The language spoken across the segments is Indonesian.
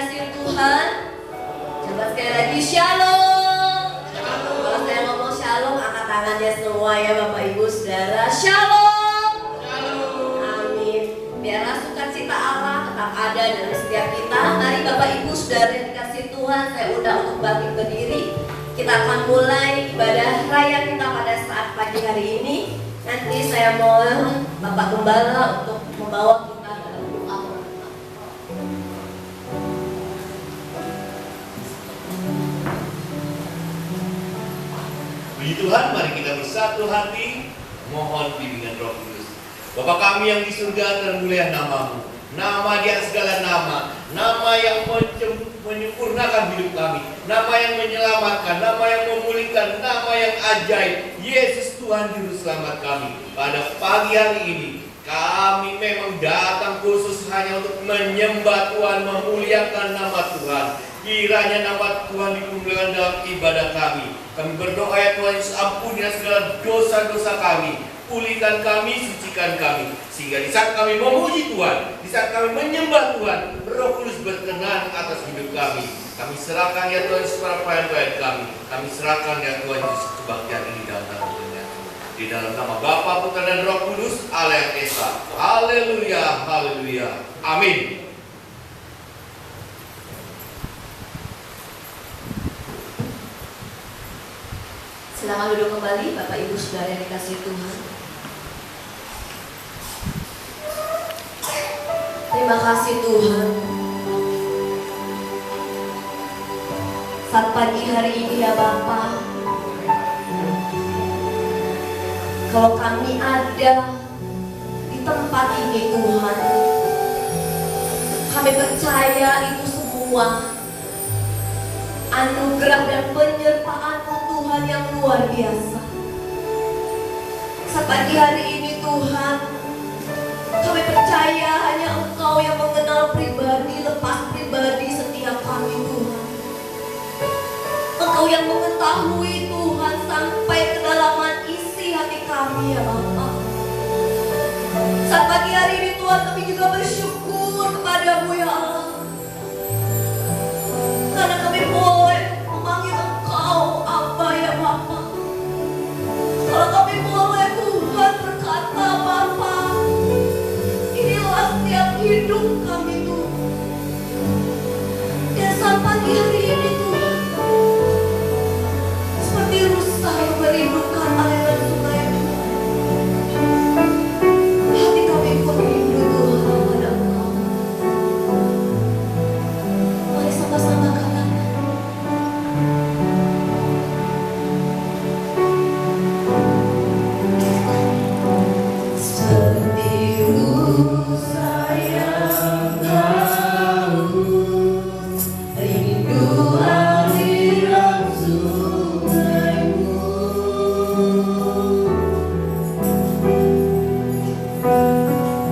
dikasihi Tuhan. Coba sekali lagi shalom. Kalau saya ngomong shalom, angkat tangannya semua ya Bapak Ibu Saudara. Shalom. Amin. Biarlah sukacita Allah tetap ada dalam setiap kita. Mari Bapak Ibu Saudara yang dikasihi Tuhan, saya undang untuk bangkit berdiri. Kita akan mulai ibadah raya kita pada saat pagi hari ini. Nanti saya mohon Bapak Gembala untuk membawa kita dalam doa. Puji Tuhan, mari kita bersatu hati, mohon bimbingan Roh Kudus. Bapa kami yang di surga, termulialah namamu. Nama di atas segala nama, nama yang menyempurnakan hidup kami, nama yang menyelamatkan, nama yang memulihkan, nama yang ajaib. Yesus Tuhan Juru Selamat kami. Pada pagi hari ini, kami memang datang khusus hanya untuk menyembah Tuhan, memuliakan nama Tuhan. Kiranya nama Tuhan dimuliakan dalam ibadah kami. Kami berdoa ya Tuhan Yesus, ampunilah segala dosa-dosa kami. Pulihkan kami, sucikan kami. Sehingga di saat kami memuji Tuhan, di saat kami menyembah Tuhan, Roh Kudus berkenan atas hidup kami. Kami serahkan ya Tuhan Yesus para pelayan kami. Kami serahkan ya Tuhan Yesus kebaktian ini dalam nama Tuhan. Di dalam nama Bapa, Putra dan Roh Kudus, Allah yang Esa. Haleluya, haleluya. Amin. Silakan duduk kembali Bapak Ibu Saudara yang dikasihi Tuhan. Terima kasih Tuhan. Saat pagi hari ini ya Bapa, kalau kami ada di tempat ini Tuhan, kami percaya itu semua anugerah dan penyertaan-Mu Tuhan yang luar biasa. Saat pagi hari ini Tuhan, kami percaya hanya Engkau yang mengenal pribadi lepas pribadi setiap kami Tuhan. Engkau yang mengetahui Tuhan sampai kedalaman isi hati kami ya Bapa. Saat pagi hari ini Tuhan, kami juga bersyukur kepadamu ya Allah, karena kami boleh memanggil Engkau Aba ya Bapa. Kalau kami boleh Tuhan berkata Bapa, inilah setiap hidup kami Tuhan. Dan saat pagi hari ini Tuhan, seperti rusa yang merindukan aliran sungai Tuhan, hati kami pun rindu Tuhan pada Engkau. Mari sama-sama katakan, seperti rusa yang haus, rindu aliran sungai-Mu.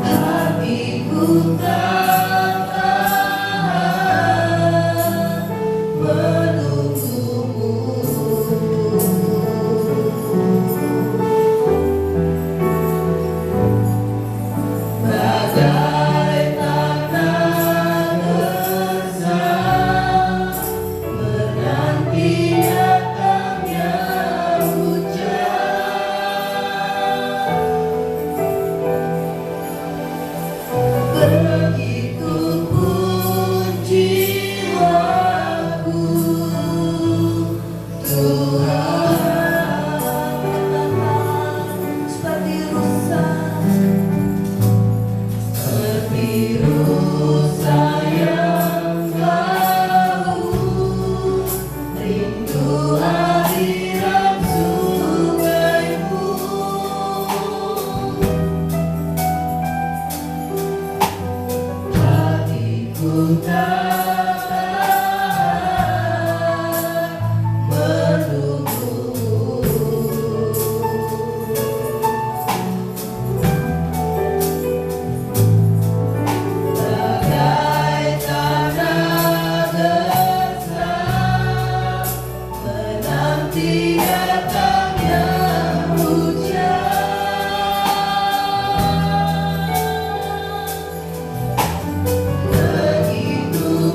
Hatiku tak tahan menunggu-Mu. Bagai tanah gersang menanti datangnya hujan. Begitupun jiwaku Tuhan, seperti rusa yang haus, rindu aliran sungai-Mu. Hatiku tak tahan menunggu. Bagai tanah gersang menanti datangnya hujan. Begitu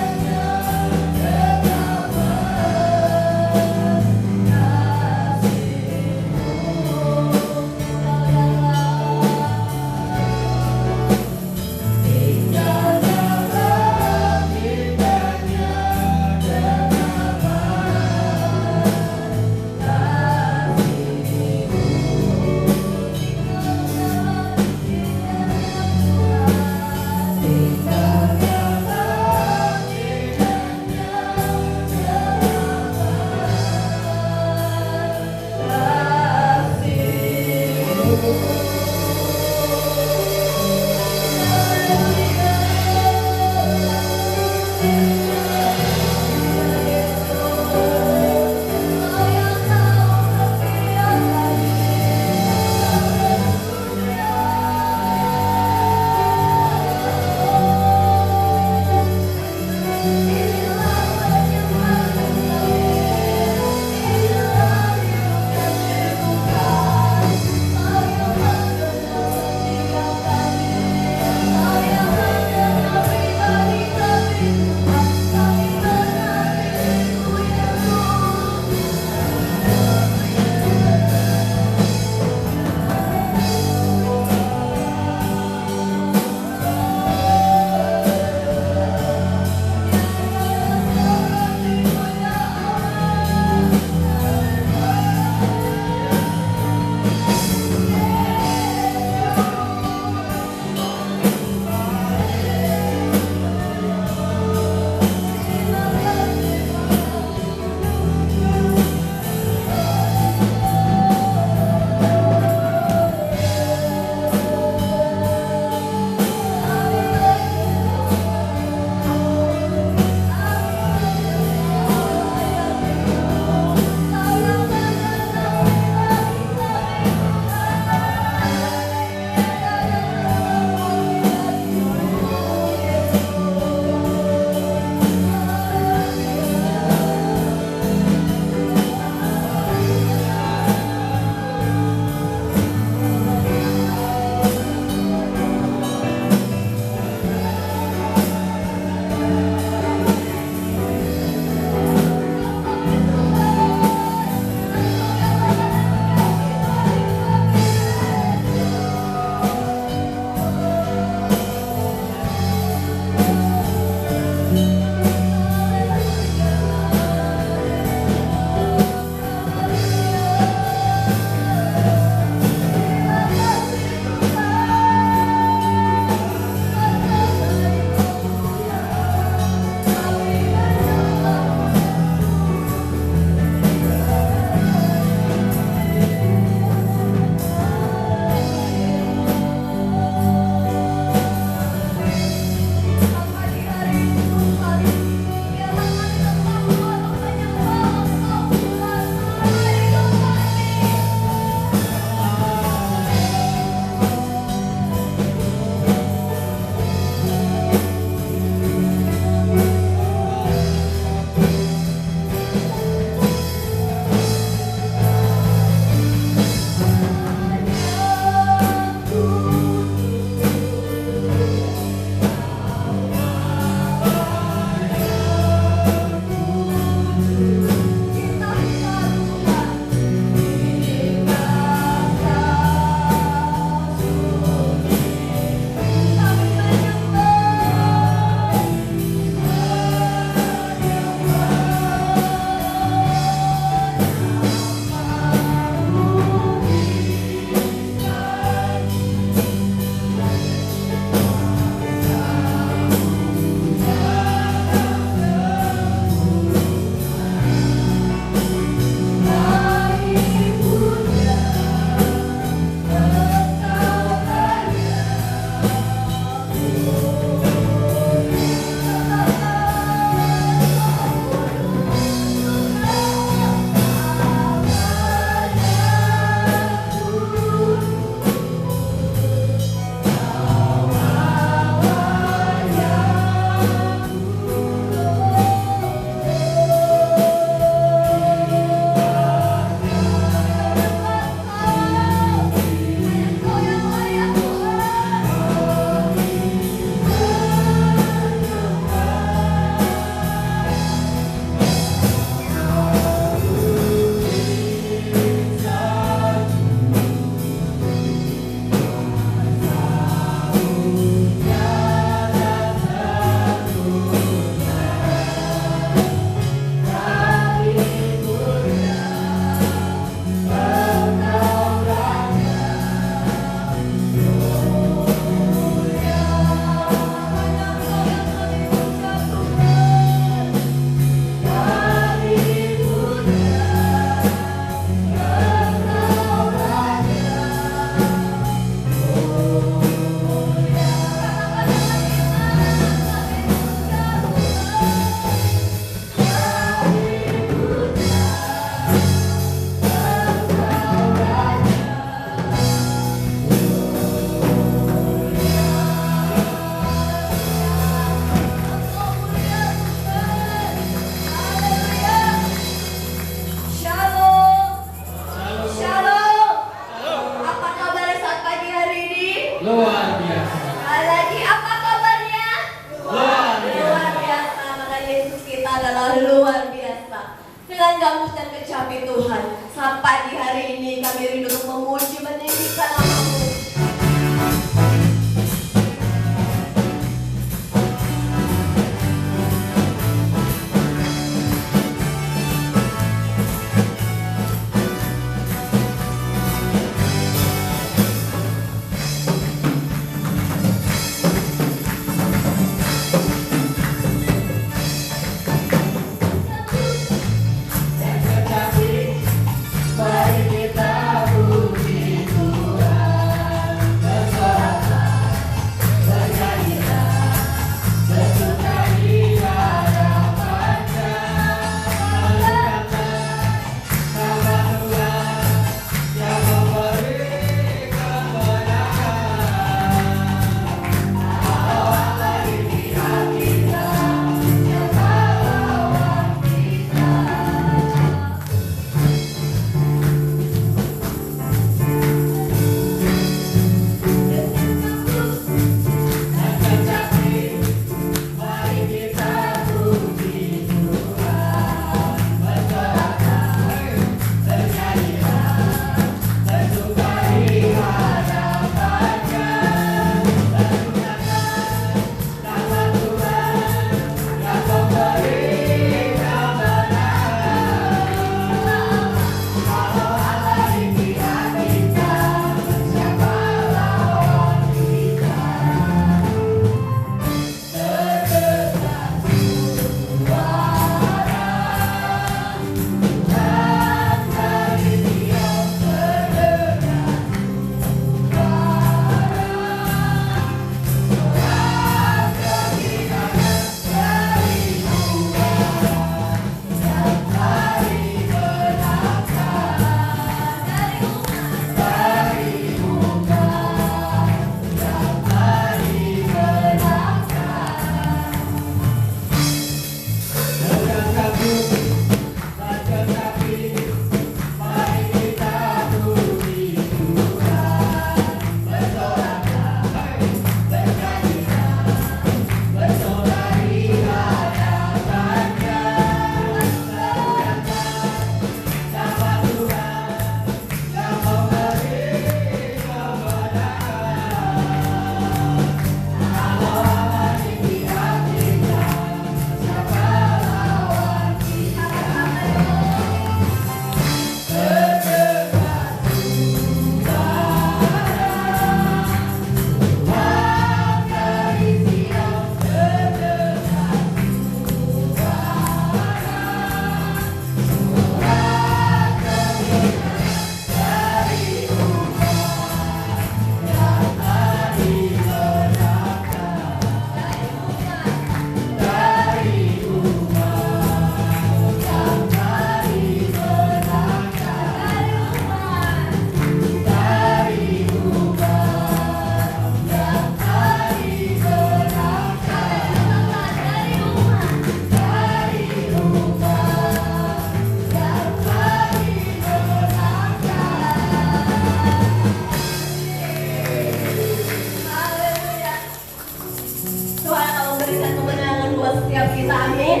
memberikan kemenangan buat setiap kita, amin.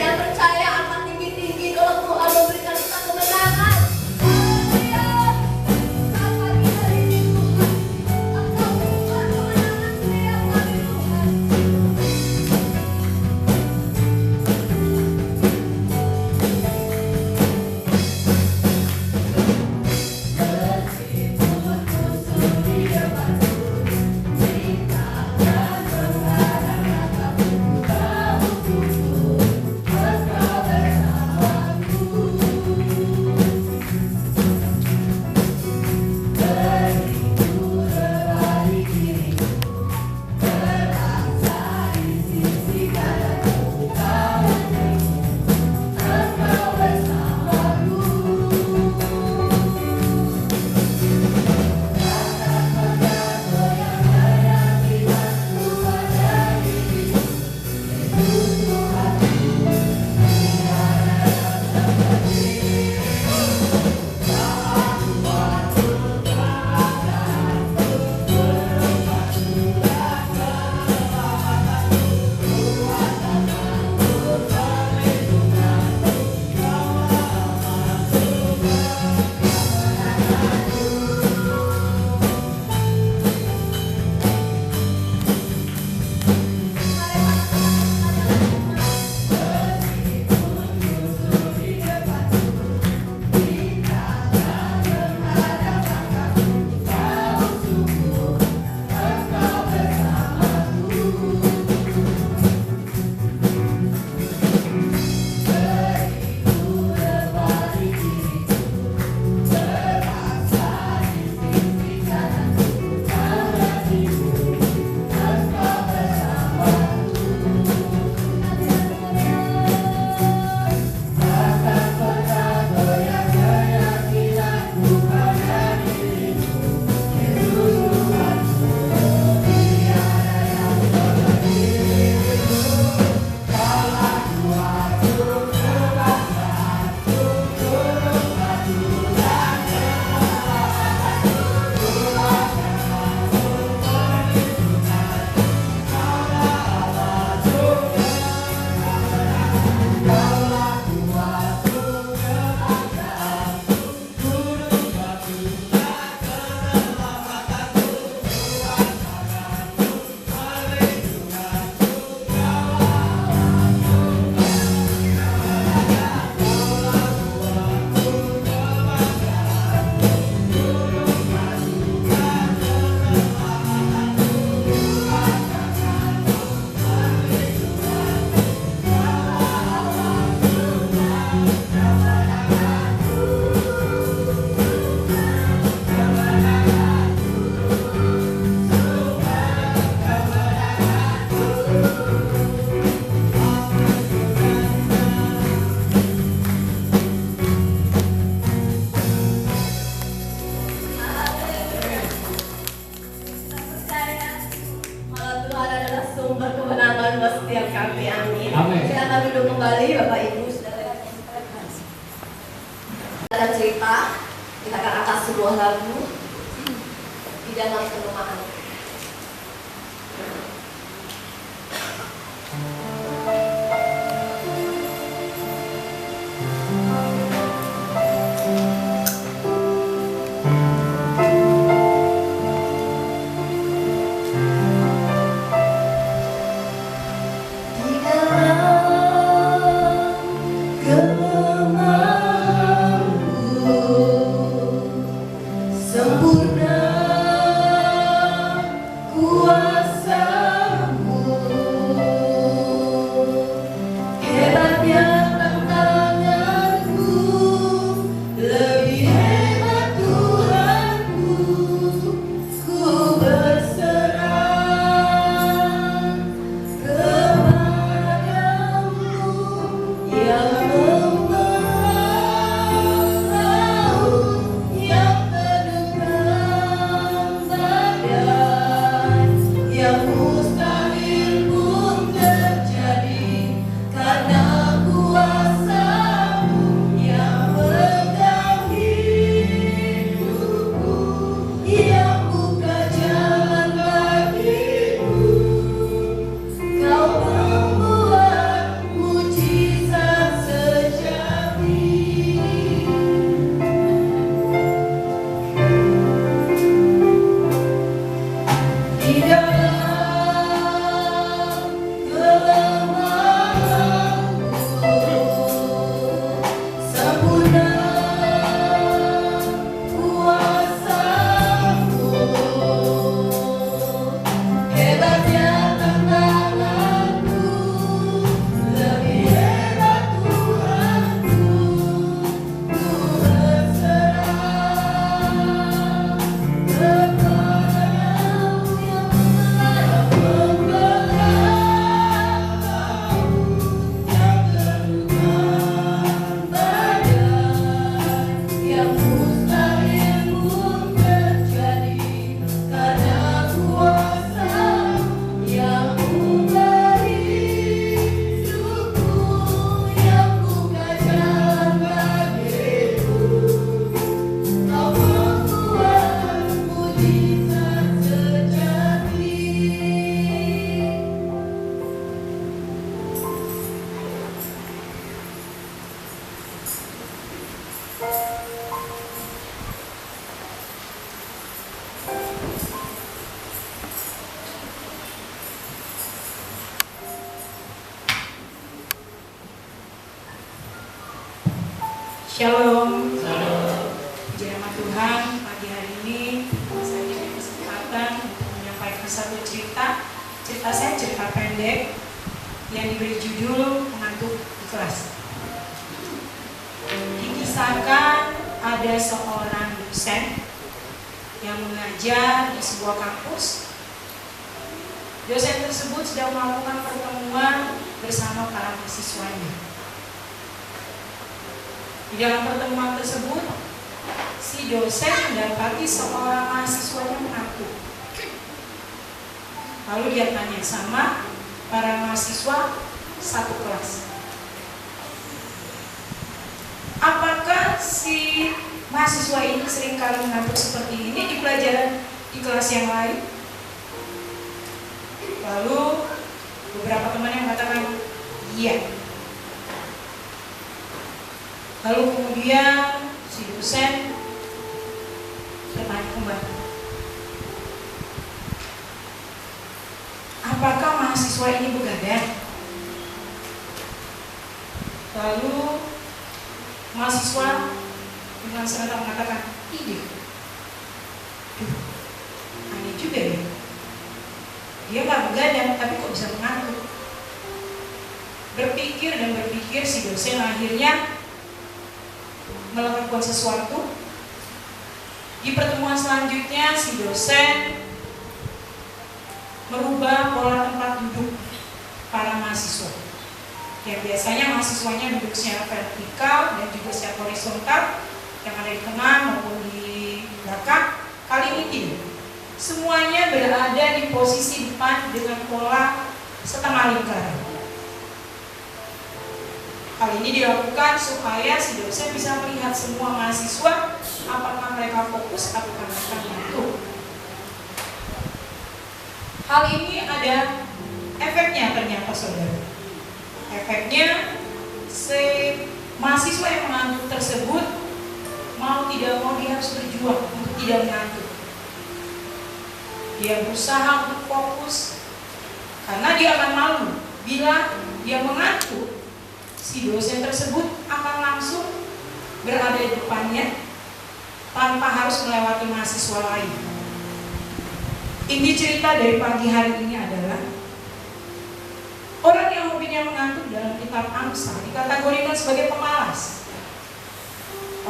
Yang percaya akan tinggi-tinggi kalau Tuhan memberikan kita kemenangan. Haleluya. Apa kita ini Tuhan? Engkau berikan kemenangan setiap kali Tuhan. Sumber kemenangan buat setiap kami, amin. Silakan duduk kembali, Bapak Ibu, saudara. Dalam cerita, kita akan angkat sebuah lagu di dalam kelemahan. Sempurna Shalom. Puji nama Tuhan, pagi hari ini saya diberi kesempatan untuk menyampaikan satu cerita. Cerita saya cerita pendek yang diberi judul Mengantuk di Kelas. Dikisahkan ada seorang dosen yang mengajar di sebuah kampus. Dosen tersebut sedang melakukan pertemuan bersama para mahasiswanya. Di dalam pertemuan tersebut, si dosen mendapati seorang mahasiswanya mengantuk. Lalu dia tanya sama para mahasiswa satu kelas, apakah si mahasiswa ini seringkali mengantuk seperti ini di pelajaran di kelas yang lain? Lalu beberapa teman yang mengatakan iya. Lalu kemudian si dosen bertanya kembali, apakah mahasiswa ini begadang? Lalu mahasiswa dengan serentak mengatakan tidak. Aneh juga ya. Dia nggak begadang, tapi kok bisa mengantuk? Berpikir dan berpikir, si dosen akhirnya melakukan sesuatu. Di pertemuan selanjutnya, si dosen merubah pola tempat duduk para mahasiswa. Yang biasanya mahasiswanya duduk secara vertikal dan juga secara horizontal, yang ada di tengah maupun di belakang. Kali ini tidak. Semuanya berada di posisi depan dengan pola setengah lingkaran. Hal ini dilakukan supaya si dosen bisa melihat semua mahasiswa, apakah mereka fokus atau mereka ngantuk. Hal ini ada efeknya ternyata, saudara. Efeknya, si mahasiswa yang mengantuk tersebut mau tidak mau dia harus berjuang untuk tidak mengantuk. Dia berusaha untuk fokus karena dia akan malu bila dia mengantuk. Si dosen tersebut akan langsung berada di depannya tanpa harus melewati mahasiswa lain. Inti cerita dari pagi hari ini adalah orang yang hobinya mengantuk dalam kitab Amsal dikategorikan sebagai pemalas.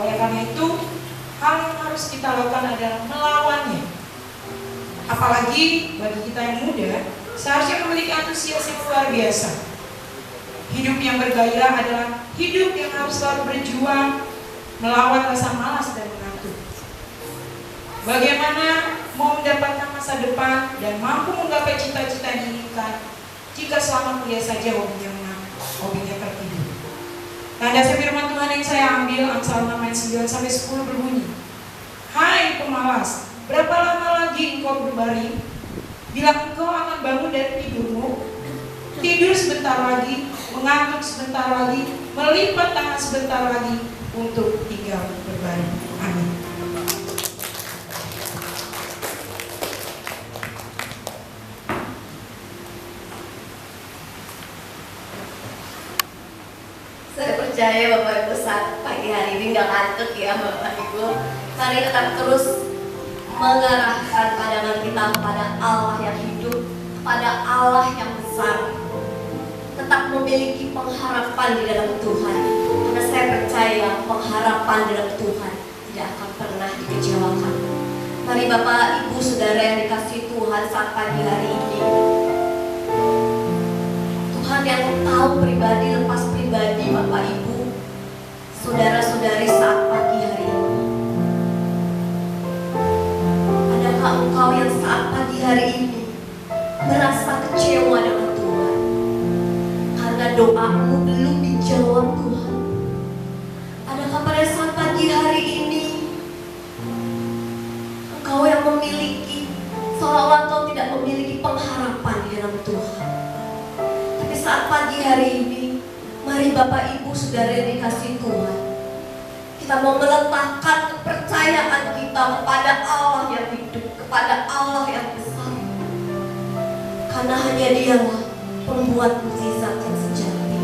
Oleh karena itu, hal yang harus kita lakukan adalah melawannya. Apalagi bagi kita yang muda, seharusnya memiliki antusias yang luar biasa. Hidup yang bergairah adalah hidup yang harus selalu berjuang melawan rasa malas dan mengantuk. Bagaimana mau mendapatkan masa depan dan mampu menggapai cita-cita yang diinginkan jika selama kuliah saja hobinya mengantuk, hobinya tertidur. Nah, dasar firman Tuhan yang saya ambil Amsal 6 ayat 9-10 berbunyi, hai pemalas, berapa lama lagi engkau berbaring? Bila engkau akan bangun dari tidurmu, tidur sebentar lagi, mengantuk sebentar lagi, melipat tangan sebentar lagi untuk tinggal berbaring. Amin. Saya percaya Bapak Ibu saat pagi hari ini nggak ngantuk ya Bapak Ibu. Mari tetap terus mengarahkan pandangan kita kepada Allah yang hidup, kepada Allah yang besar. Tetap memiliki pengharapan di dalam Tuhan. Karena saya percaya pengharapan dalam Tuhan tidak akan pernah dikecewakan. Mari Bapak Ibu Saudara yang dikasihi Tuhan saat pagi hari ini, Tuhan yang tahu pribadi lepas pribadi Bapak Ibu Saudara-saudari saat pagi hari ini. Adakah engkau yang saat pagi hari ini merasa kecewa dengan Tuhan karena doamu belum dijawab Tuhan? Adakah pada saat pagi hari ini engkau yang memiliki, seolah-olah engkau tidak memiliki pengharapan di dalam Tuhan? Tapi saat pagi hari ini, mari Bapak Ibu Saudara yang dikasihi Tuhan, kita mau meletakkan kepercayaan kita kepada Allah yang hidup, kepada Allah yang besar. Karena hanya Dialah pembuat mukjizat yang sejati.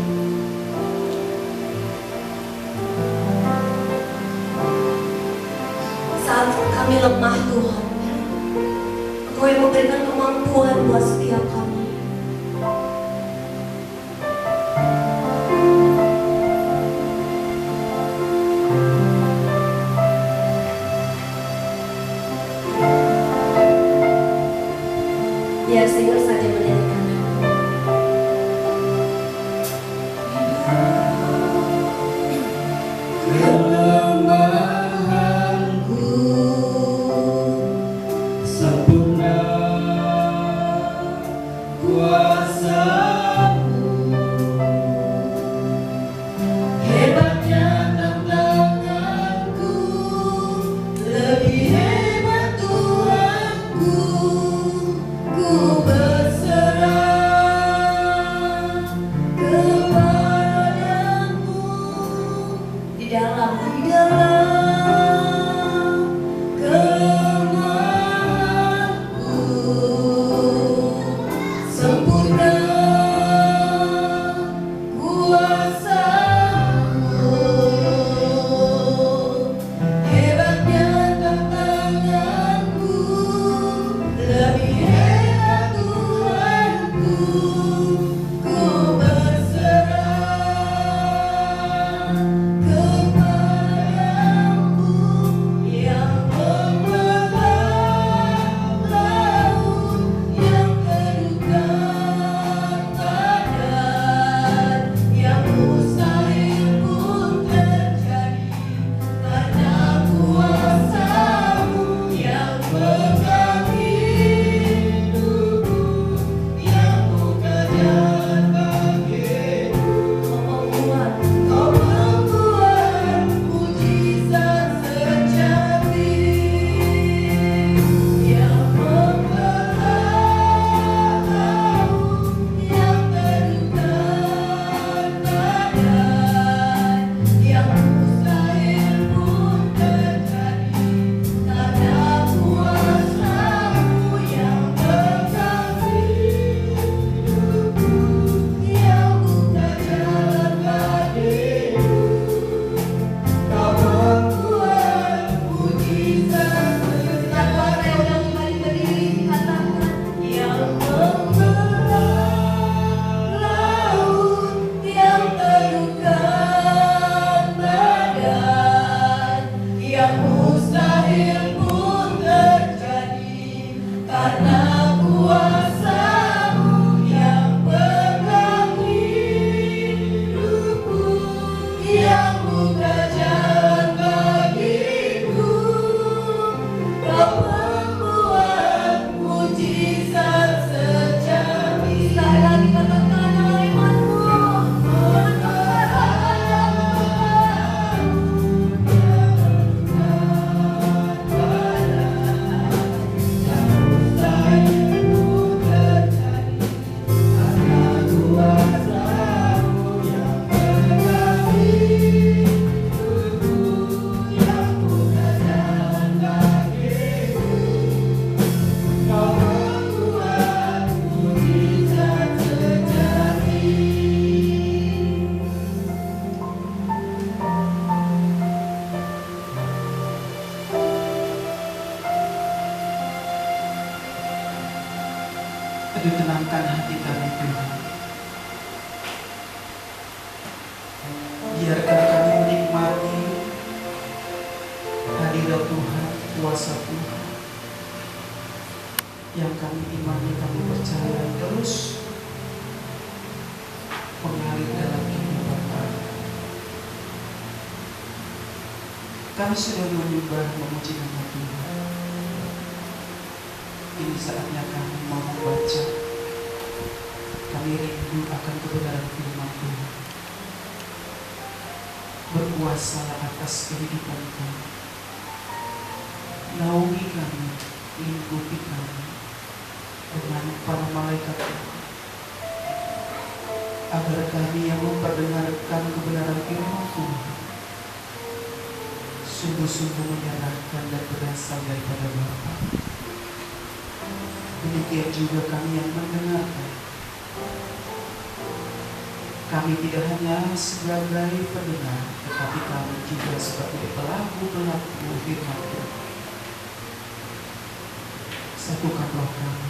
biarkan kami menikmati hadirat Tuhan, kuasa Tuhan yang kami imani, kami percaya terus mengalir dalam kehidupan kami. Kami sudah menyembah, memuji nama Tuhan. Ini saatnya kami mau membaca. Kami rindu akan kebenaran firman Tuhan. Berkuasalah atas kehidupan kami. Naungi kami, lingkupi kami dengan para malaikat Tuhan, agar kami yang memperdengarkan kebenaran firman Tuhan sungguh-sungguh menyerahkan dan berasal daripada Bapa. Demikian juga kami yang mendengarkan. Kami tidak hanya sebagai pendengar, tetapi kami juga sebagai pelaku-pelaku firman Tuhan. Satukan roh kami,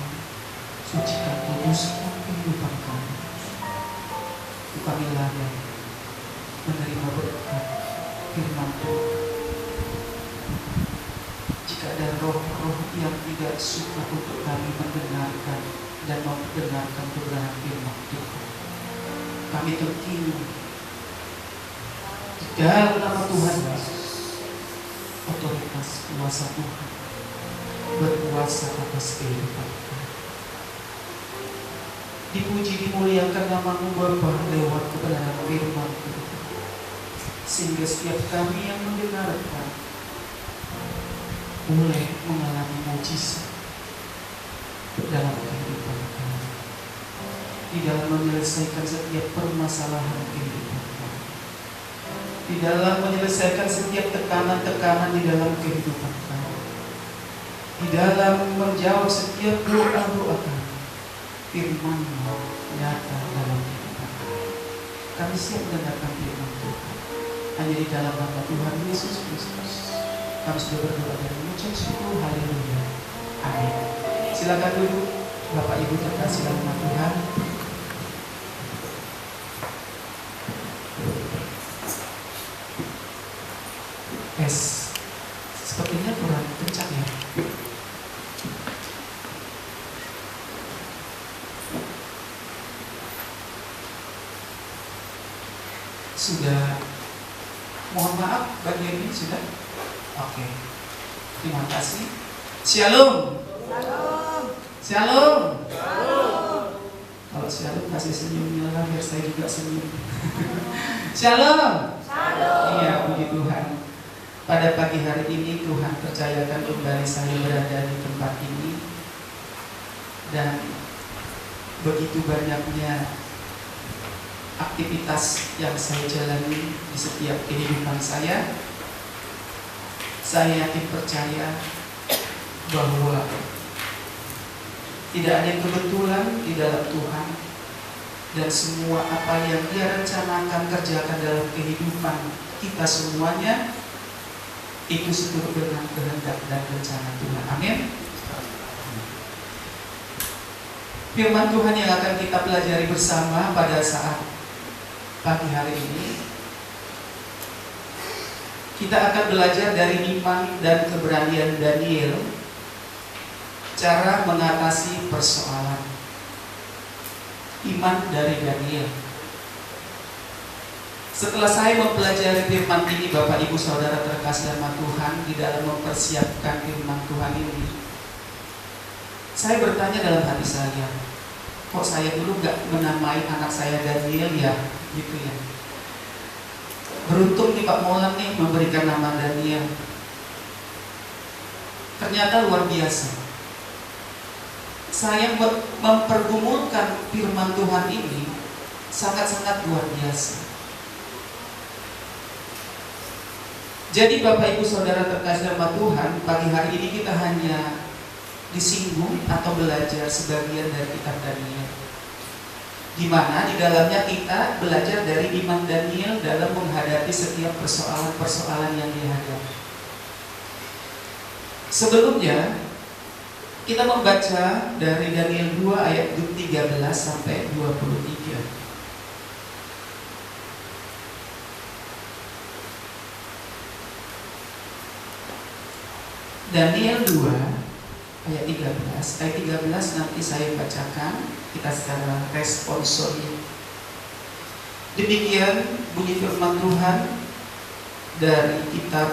sucikan, kuduskan kehidupan kami. Kami layak menerima berkat firman Tuhan. Jika ada roh-roh yang tidak suka untuk kami mendengarkan dan memperdengarkan kebenaran firman Tuhan, kami terkini di dalam nama Tuhan Yesus. Otoritas kuasa Tuhan berkuasa atas kehidupan kami. Dipuji, dimuliakan nama-Mu Bapa lewat kebenaran firman Tuhan, sehingga setiap kami yang mendengarkan boleh mengalami mujizat dalam kehidupan kami, di dalam menyelesaikan setiap permasalahan kehidupan kami, di dalam menyelesaikan setiap tekanan-tekanan di dalam kehidupan kami, di dalam menjawab setiap doa-doa kami. Firman-Mu nyata dalam kehidupan kami. Kami siap mendengarkan firman Tuhan hanya di dalam nama Tuhan Yesus Kristus. Kami sudah berdoa dan mengucap syukur. Haleluya. Amin. Silakan duduk, Bapak Ibu terkasih dalam nama Tuhan. Sepertinya kurang kencang ya. Sudah, mohon maaf bagian ini sudah. Oke, terima kasih. Shalom. Shalom. Kalau shalom kasih senyumnya lah biar saya juga senyum. Shalom. Iya, puji Tuhan. Pada pagi hari ini Tuhan percayakan kembali saya berada di tempat ini, dan begitu banyaknya aktivitas yang saya jalani di setiap kehidupan saya yakin percaya bahwa tidak ada yang kebetulan di dalam Tuhan, dan semua apa yang Dia rencanakan kerjakan dalam kehidupan kita semuanya itu seturut dengan kehendak dan rencana Tuhan. Amin. Firman Tuhan yang akan kita pelajari bersama pada saat pagi hari ini, kita akan belajar dari iman dan keberanian Daniel, cara mengatasi persoalan. Iman dari Daniel. Setelah saya mempelajari firman ini, Bapak Ibu Saudara terkasih dalam Tuhan, di dalam mempersiapkan firman Tuhan ini, saya bertanya dalam hati saya, kok saya dulu gak menamai anak saya Daniel ya, gitu ya. Beruntung nih Pak Molan nih memberikan nama Daniel. Ternyata luar biasa. Saya mempergumulkan firman Tuhan ini sangat-sangat luar biasa. Jadi Bapak Ibu Saudara terkasih dalam Tuhan, pagi hari ini kita hanya disinggung atau belajar sebagian dari kitab Daniel, di mana di dalamnya kita belajar dari iman Daniel dalam menghadapi setiap persoalan-persoalan yang dihadapi. Sebelumnya kita membaca dari Daniel 2 ayat 13 sampai 23. Daniel 2 ayat 13. Ayat 13 nanti saya bacakan, kita secara responsori. Demikian bunyi firman Tuhan dari kitab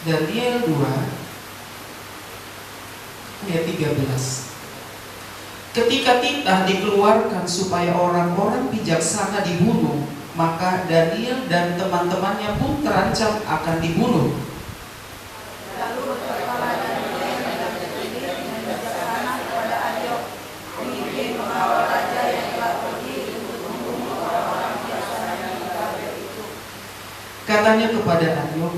Daniel 2 ayat 13. Ketika titah dikeluarkan supaya orang-orang bijaksana dibunuh, maka Daniel dan teman-temannya pun terancam akan dibunuh. Lalu berkatalah Daniel dan terpilih dengan bijaksana kepada Ariok, pemimpin pengawal raja yang telah pergi untuk membunuh orang-orang bijaksana di Babel itu. Katanya kepada Ariok,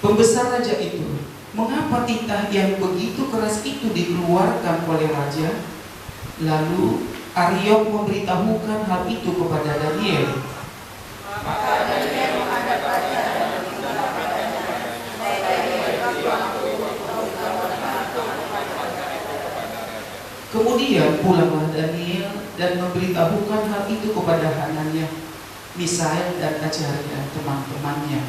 pembesar raja itu, mengapa titah yang begitu keras itu dikeluarkan oleh raja? Lalu Ariok memberitahukan hal itu kepada Daniel. Maka Daniel menghadap raja dan berkata kepadanya, "Hai Daniel, aku Kemudian pulanglah Daniel dan memberitahukan hal itu kepada Hanania, Misael dan Azaria teman-temannya.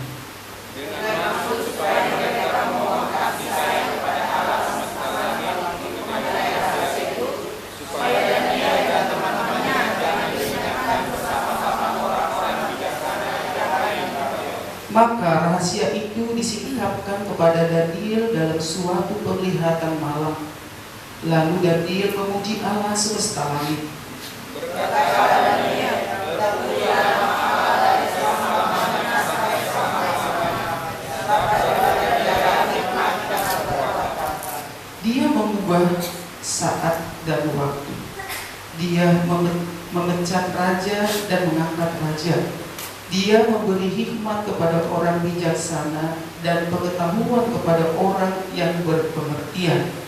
dengan maksud supaya mereka memohon kasih sayang kepada Allah semesta langit kepada daerah itu, supaya Daniel dan teman-temannya jangan dilenyapkan bersama-sama orang-orang bijaksana yang lain. Maka rahasia itu disingkapkan kepada Daniel dalam suatu penglihatan malam. Lalu Daniel memuji Allah semesta langit. Berkatalah Daniel, "Terpujilah nama Allah dari selama-lamanya sampai selama-lamanya, sebab daripada Dia hikmat dan kekuatan." Dia mengubah saat dan waktu. Dia memecat raja dan mengangkat raja. Dia memberi hikmat kepada orang bijaksana dan pengetahuan kepada orang yang berpengertian.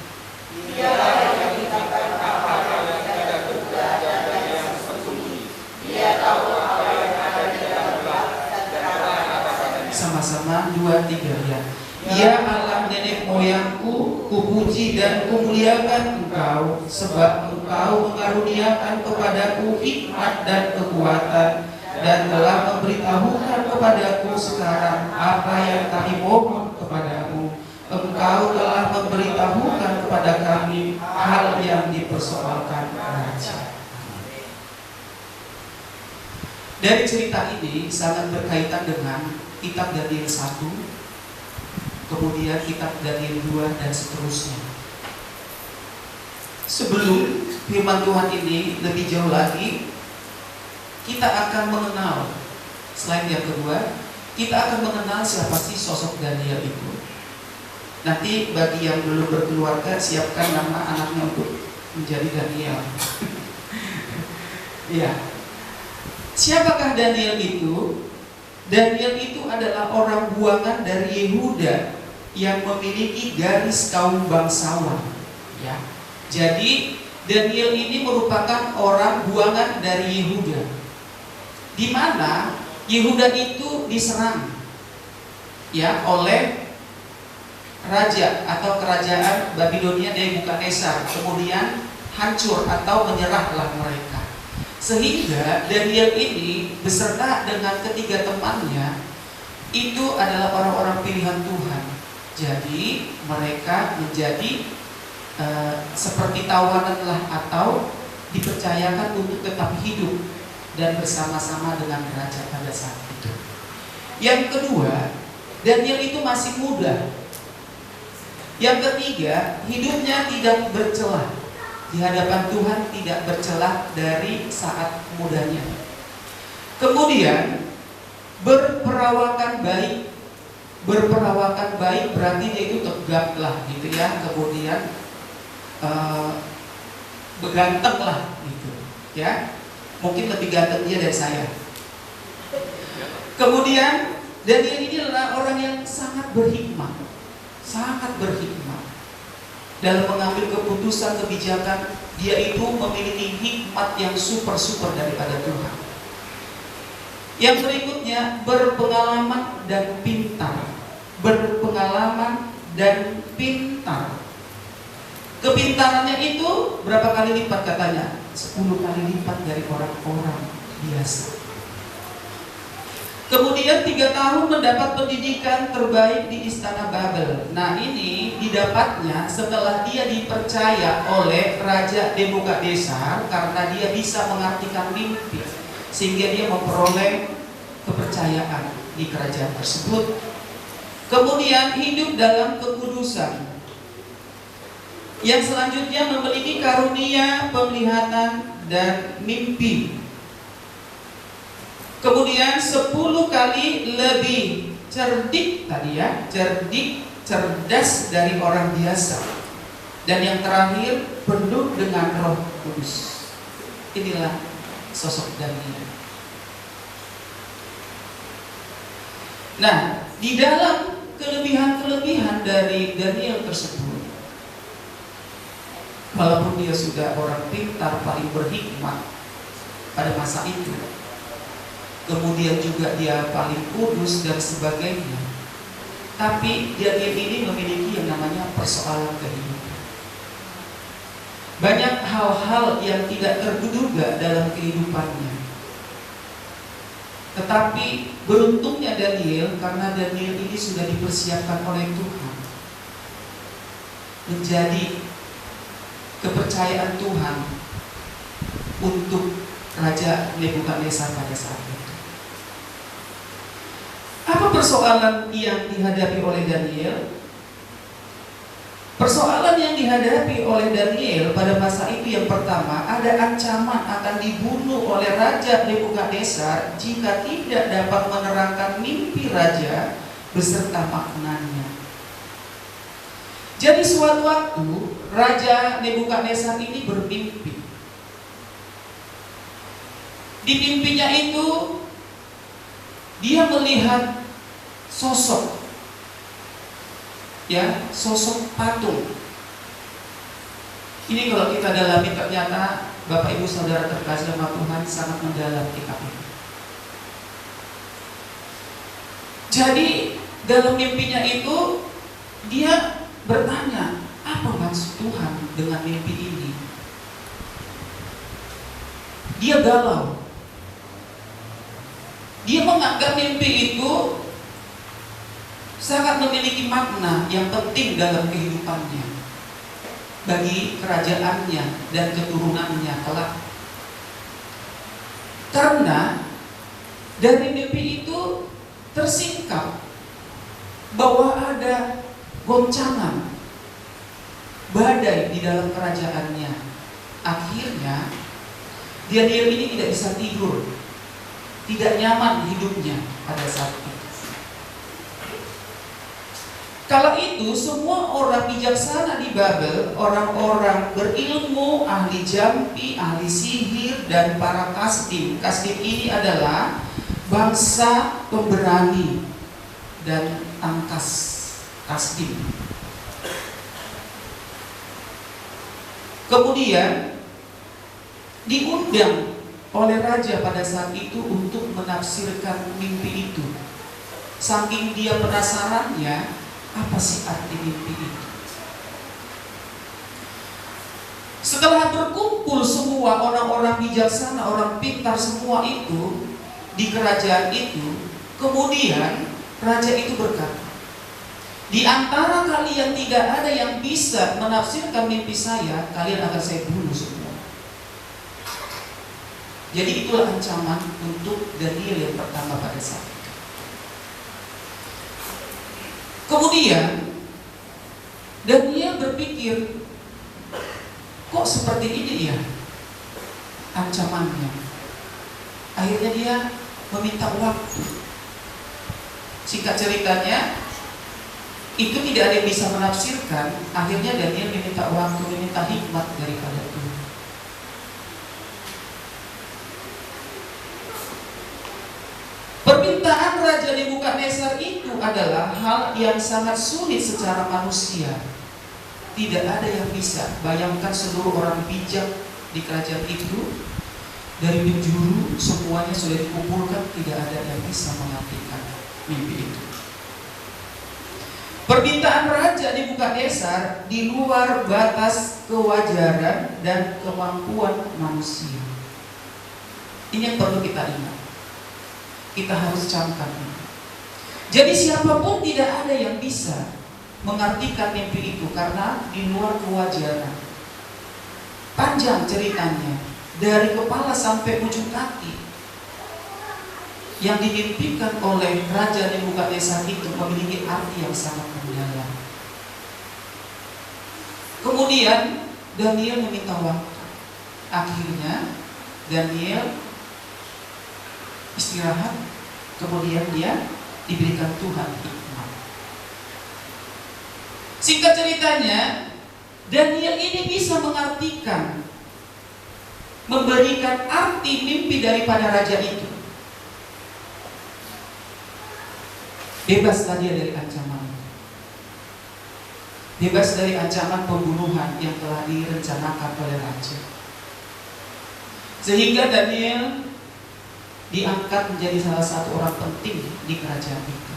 Dialah yang menitipkan apa yang tidak terduga dan yang tersembunyi. Dia tahu apa yang ada di dalam gelap dan terang apa saja. Sama-sama 2-3 ya. Ya Allah nenek moyangku, kupuji dan kumuliakan Engkau, sebab Engkau mengaruniakan kepadaku hikmat dan kekuatan, dan telah memberitahukan kepadaku sekarang apa yang kami mohon kepadamu. Engkau telah memberitahukan kepada kami hal yang dipersoalkan raja. Dari cerita ini sangat berkaitan dengan kitab Daniel 1, kemudian kitab Daniel 2 dan seterusnya. Sebelum firman Tuhan ini lebih jauh lagi, kita akan mengenal, selain yang kedua, kita akan mengenal siapa sih sosok Daniel itu. Nanti bagi yang belum berkeluarga, siapkan nama anaknya untuk menjadi Daniel. Iya. Siapakah Daniel itu? Daniel itu adalah orang buangan dari Yehuda yang memiliki garis kaum bangsawan. Ya. Jadi Daniel ini merupakan orang buangan dari Yehuda, di mana Yehuda itu diserang ya oleh raja atau kerajaan Babilonia Nebukadnezar, kemudian hancur atau menyerahlah mereka. Sehingga Daniel ini beserta dengan ketiga temannya itu adalah orang-orang pilihan Tuhan. Jadi mereka menjadi seperti tawanan lah, atau dipercayakan untuk tetap hidup dan bersama-sama dengan raja pada saat itu. Yang kedua, Daniel itu masih muda. Yang ketiga, hidupnya tidak bercelah di hadapan Tuhan, tidak bercelah dari saat mudanya. Kemudian berperawakan baik. Berperawakan baik berarti dia itu tegap lah gitu ya. Kemudian beganteng lah gitu ya. Mungkin lebih ganteng dia dari saya. Kemudian Daniel ini adalah orang yang sangat berhikmat. Sangat berhikmat dalam mengambil keputusan kebijakan. Dia itu memiliki hikmat yang super daripada Tuhan. Yang berikutnya, berpengalaman dan pintar. Berpengalaman dan pintar. Kepintarannya itu berapa kali lipat katanya? 10 kali lipat dari orang-orang biasa. Kemudian 3 tahun mendapat pendidikan terbaik di Istana Babel. Nah, ini didapatnya setelah dia dipercaya oleh Raja Nebukadnezar karena dia bisa mengartikan mimpi, sehingga dia memperoleh kepercayaan di kerajaan tersebut. Kemudian hidup dalam kekudusan. Yang selanjutnya memiliki karunia penglihatan dan mimpi. Kemudian 10 kali lebih cerdik tadi ya, cerdas dari orang biasa. Dan yang terakhir, penuh dengan Roh Kudus. Inilah sosok Daniel. Nah, di dalam kelebihan-kelebihan dari Daniel tersebut, walaupun dia sudah orang pintar paling berhikmat pada masa itu, kemudian juga dia paling kudus dan sebagainya, tapi Daniel ini memiliki yang namanya persoalan kehidupan. Banyak hal-hal yang tidak terduga dalam kehidupannya. Tetapi beruntungnya Daniel, karena Daniel ini sudah dipersiapkan oleh Tuhan menjadi kepercayaan Tuhan untuk Raja Nebukadnezar pada saat itu. Apa persoalan yang dihadapi oleh Daniel? Persoalan yang dihadapi oleh Daniel pada masa itu yang pertama, ada ancaman akan dibunuh oleh Raja Nebukadnezar jika tidak dapat menerangkan mimpi raja beserta maknanya. Jadi suatu waktu Raja Nebukadnezar ini bermimpi. Di mimpinya itu dia melihat sosok, ya, sosok patung. Ini kalau kita dalami ternyata Bapak Ibu Saudara terkasih sama Tuhan sangat mendalam kitab ini. Jadi dalam mimpinya itu dia bertanya, apa maksud Tuhan dengan mimpi ini? Dia galau. Dia menganggap mimpi itu sangat memiliki makna yang penting dalam kehidupannya, bagi kerajaannya dan keturunannya kelak. Karena dari mimpi itu tersingkap bahwa ada goncangan badai di dalam kerajaannya. Akhirnya Daniel ini tidak bisa tidur, tidak nyaman hidupnya pada saat itu. Kala itu semua orang bijaksana di Babel, orang-orang berilmu, ahli jampi, ahli sihir, dan para kasdim. Kasdim ini adalah bangsa pemberani dan tangkas kasdim. Kemudian diundang oleh raja pada saat itu untuk menafsirkan mimpi itu. Saking dia penasarannya, apa sih arti mimpi itu? Setelah berkumpul semua orang-orang bijaksana, orang pintar semua itu di kerajaan itu, kemudian raja itu berkata, di antara kalian tidak ada yang bisa menafsirkan mimpi saya, kalian akan saya bunuh semua. Jadi itulah ancaman untuk Daniel yang pertama pada saat itu. Kemudian Daniel berpikir, kok seperti ini ya ancamannya. Akhirnya dia meminta waktu. Singkat ceritanya, itu tidak ada yang bisa menafsirkan. Akhirnya Daniel meminta waktu, meminta hikmat daripada Tuhan. Permintaan Raja Nebukadnezar itu adalah hal yang sangat sulit secara manusia. Tidak ada yang bisa. Bayangkan seluruh orang bijak di kerajaan itu, dari penjuru semuanya sudah dikumpulkan, tidak ada yang bisa mengartikan mimpi itu. Permintaan Raja Nebukadnezar di luar batas kewajaran dan kemampuan manusia. Ini yang perlu kita ingat. Kita harus camkan ini. Jadi siapapun tidak ada yang bisa mengartikan mimpi itu karena di luar kewajaran. Panjang ceritanya, dari kepala sampai ujung kaki. Yang dimimpikan oleh Raja Nebukadnezar itu memiliki arti yang sangat mendalam. Kemudian Daniel meminta waktu. Akhirnya Daniel istirahat, kemudian dia diberikan Tuhan hikmat. Singkat ceritanya, Daniel ini bisa mengartikan, memberikan arti mimpi daripada raja itu. Bebaslah dia dari ancaman. Bebas dari ancaman pembunuhan yang telah direncanakan oleh raja. Sehingga Daniel diangkat menjadi salah satu orang penting di kerajaan itu.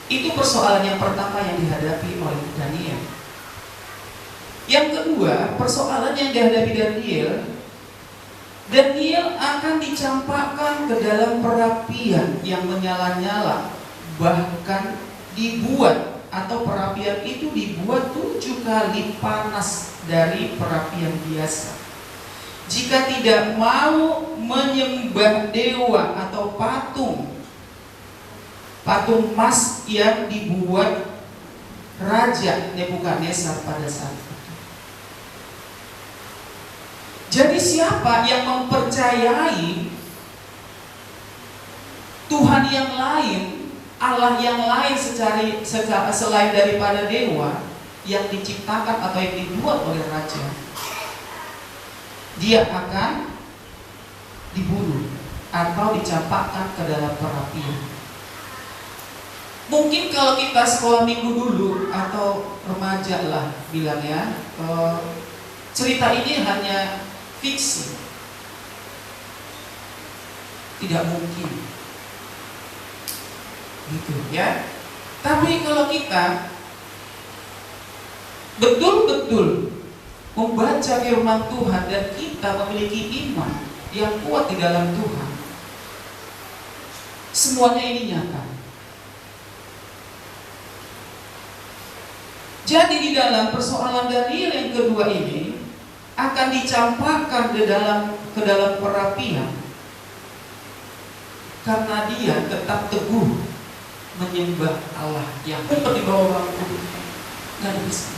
Itu persoalan yang pertama yang dihadapi oleh Daniel. Yang kedua, persoalan yang dihadapi Daniel akan dicampakkan ke dalam perapian yang menyala-nyala, bahkan dibuat atau perapian itu dibuat 7 kali panas dari perapian biasa. Jika tidak mau menyembah dewa atau patung emas yang dibuat Raja Nebukadnezar pada saat itu. Jadi siapa yang mempercayai Tuhan yang lain, Allah yang lain selain daripada dewa yang diciptakan atau yang dibuat oleh raja, dia akan dibunuh atau dicampakkan ke dalam perapian. Mungkin kalau kita sekolah minggu dulu atau remaja lah bilangnya, cerita ini hanya fiksi, tidak mungkin, gitu ya. Tapi kalau kita betul-betul membaca firman Tuhan dan kita memiliki iman yang kuat di dalam Tuhan, semuanya ini nyata. Jadi di dalam persoalan Daniel yang kedua ini akan dicampakkan ke dalam perapian karena dia tetap teguh menyembah Allah yang di bawah bangku. Nggak ada bisa.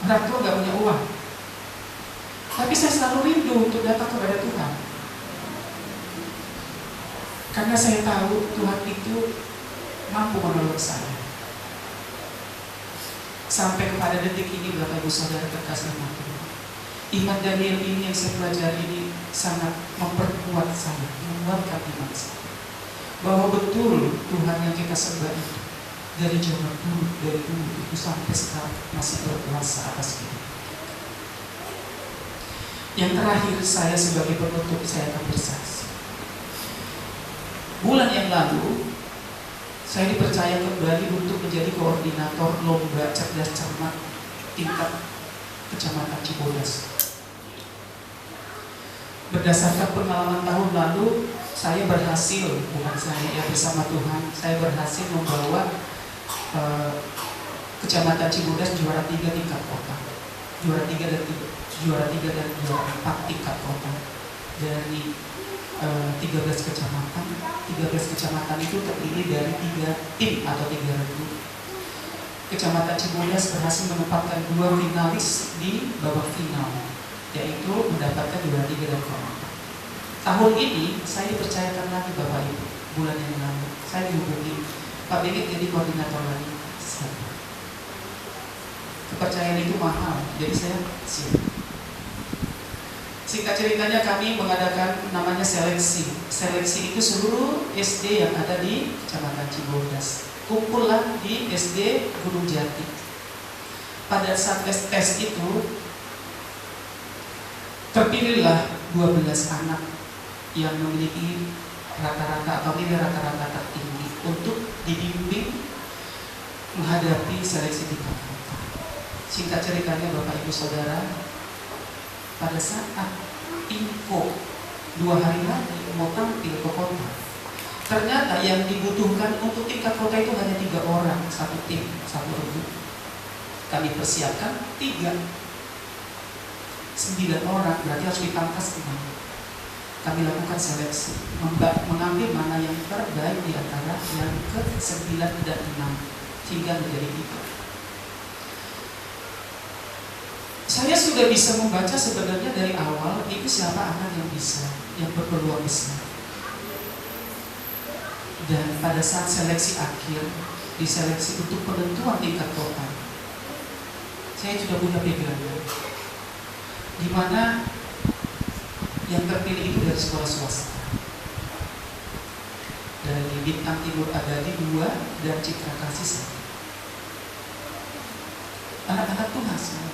Orang tua nggak punya uang, tapi saya selalu rindu untuk datang kepada Tuhan karena saya tahu Tuhan itu mampu menolong saya. Sampai kepada detik ini, Bapak Ibu Saudara terkasih dalam Tuhan, iman Daniel ini yang saya pelajari ini sangat memperkuat saya, menguatkan iman saya, bahwa betul Tuhan yang kita sembah itu dari zaman dulu, itu sampai sekarang masih berkuasa atas kita. Yang terakhir, saya sebagai penutup, saya akan bersaksi. Bulan yang lalu saya dipercaya kembali untuk menjadi koordinator lomba cerdas cermat tingkat Kecamatan Cibodas. Berdasarkan pengalaman tahun lalu, saya berhasil, bukan saya ya, bersama Tuhan, saya berhasil membawa Kecamatan Cibodas juara 3 tingkat kota, juara 3 dan juara 4 tingkat kota dari 13 kecamatan. 13 kecamatan itu terdiri dari 3 tim atau 3 regu. Kecamatan Cibodas berhasil menempatkan 2 finalis di babak final, yaitu mendapatkan juara 3 dan 4. Tahun ini saya dipercayakan lagi Bapak Ibu, bulan yang lalu saya dihubungi, Pak Bengit jadi koordinator lagi. Kepercayaan itu mahal, jadi saya siap. Singkat ceritanya kami mengadakan namanya seleksi. Seleksi itu seluruh SD yang ada di Kecamatan Cibodas kumpullah di SD Gunung Jati. Pada saat tes itu terpilihlah 12 anak yang memiliki rata-rata atau nilai rata-rata tertinggi untuk dibimbing menghadapi seleksi tingkat kota. Singkat ceritanya Bapak Ibu Saudara, pada saat info 2 hari lagi mau tampil ke kota. Ternyata yang dibutuhkan untuk tingkat kota itu hanya 3 orang, satu tim, satu regu. Kami persiapkan 9 orang, berarti harus dipangkas 6. Kami lakukan seleksi, mengambil mana yang terbaik di antara yang ke-9 dan 6 hingga menjadi 3. Saya sudah bisa membaca sebenarnya dari awal itu siapa anak yang bisa, yang berpeluang besar. Dan pada saat seleksi akhir, diseleksi untuk penentuan tingkat kota, saya sudah punya background, di mana yang terpilih itu dari sekolah swasta, dari Bintang Timur Adadi 2 dan Citra Kasih 1. Anak-anak Tuhan semua.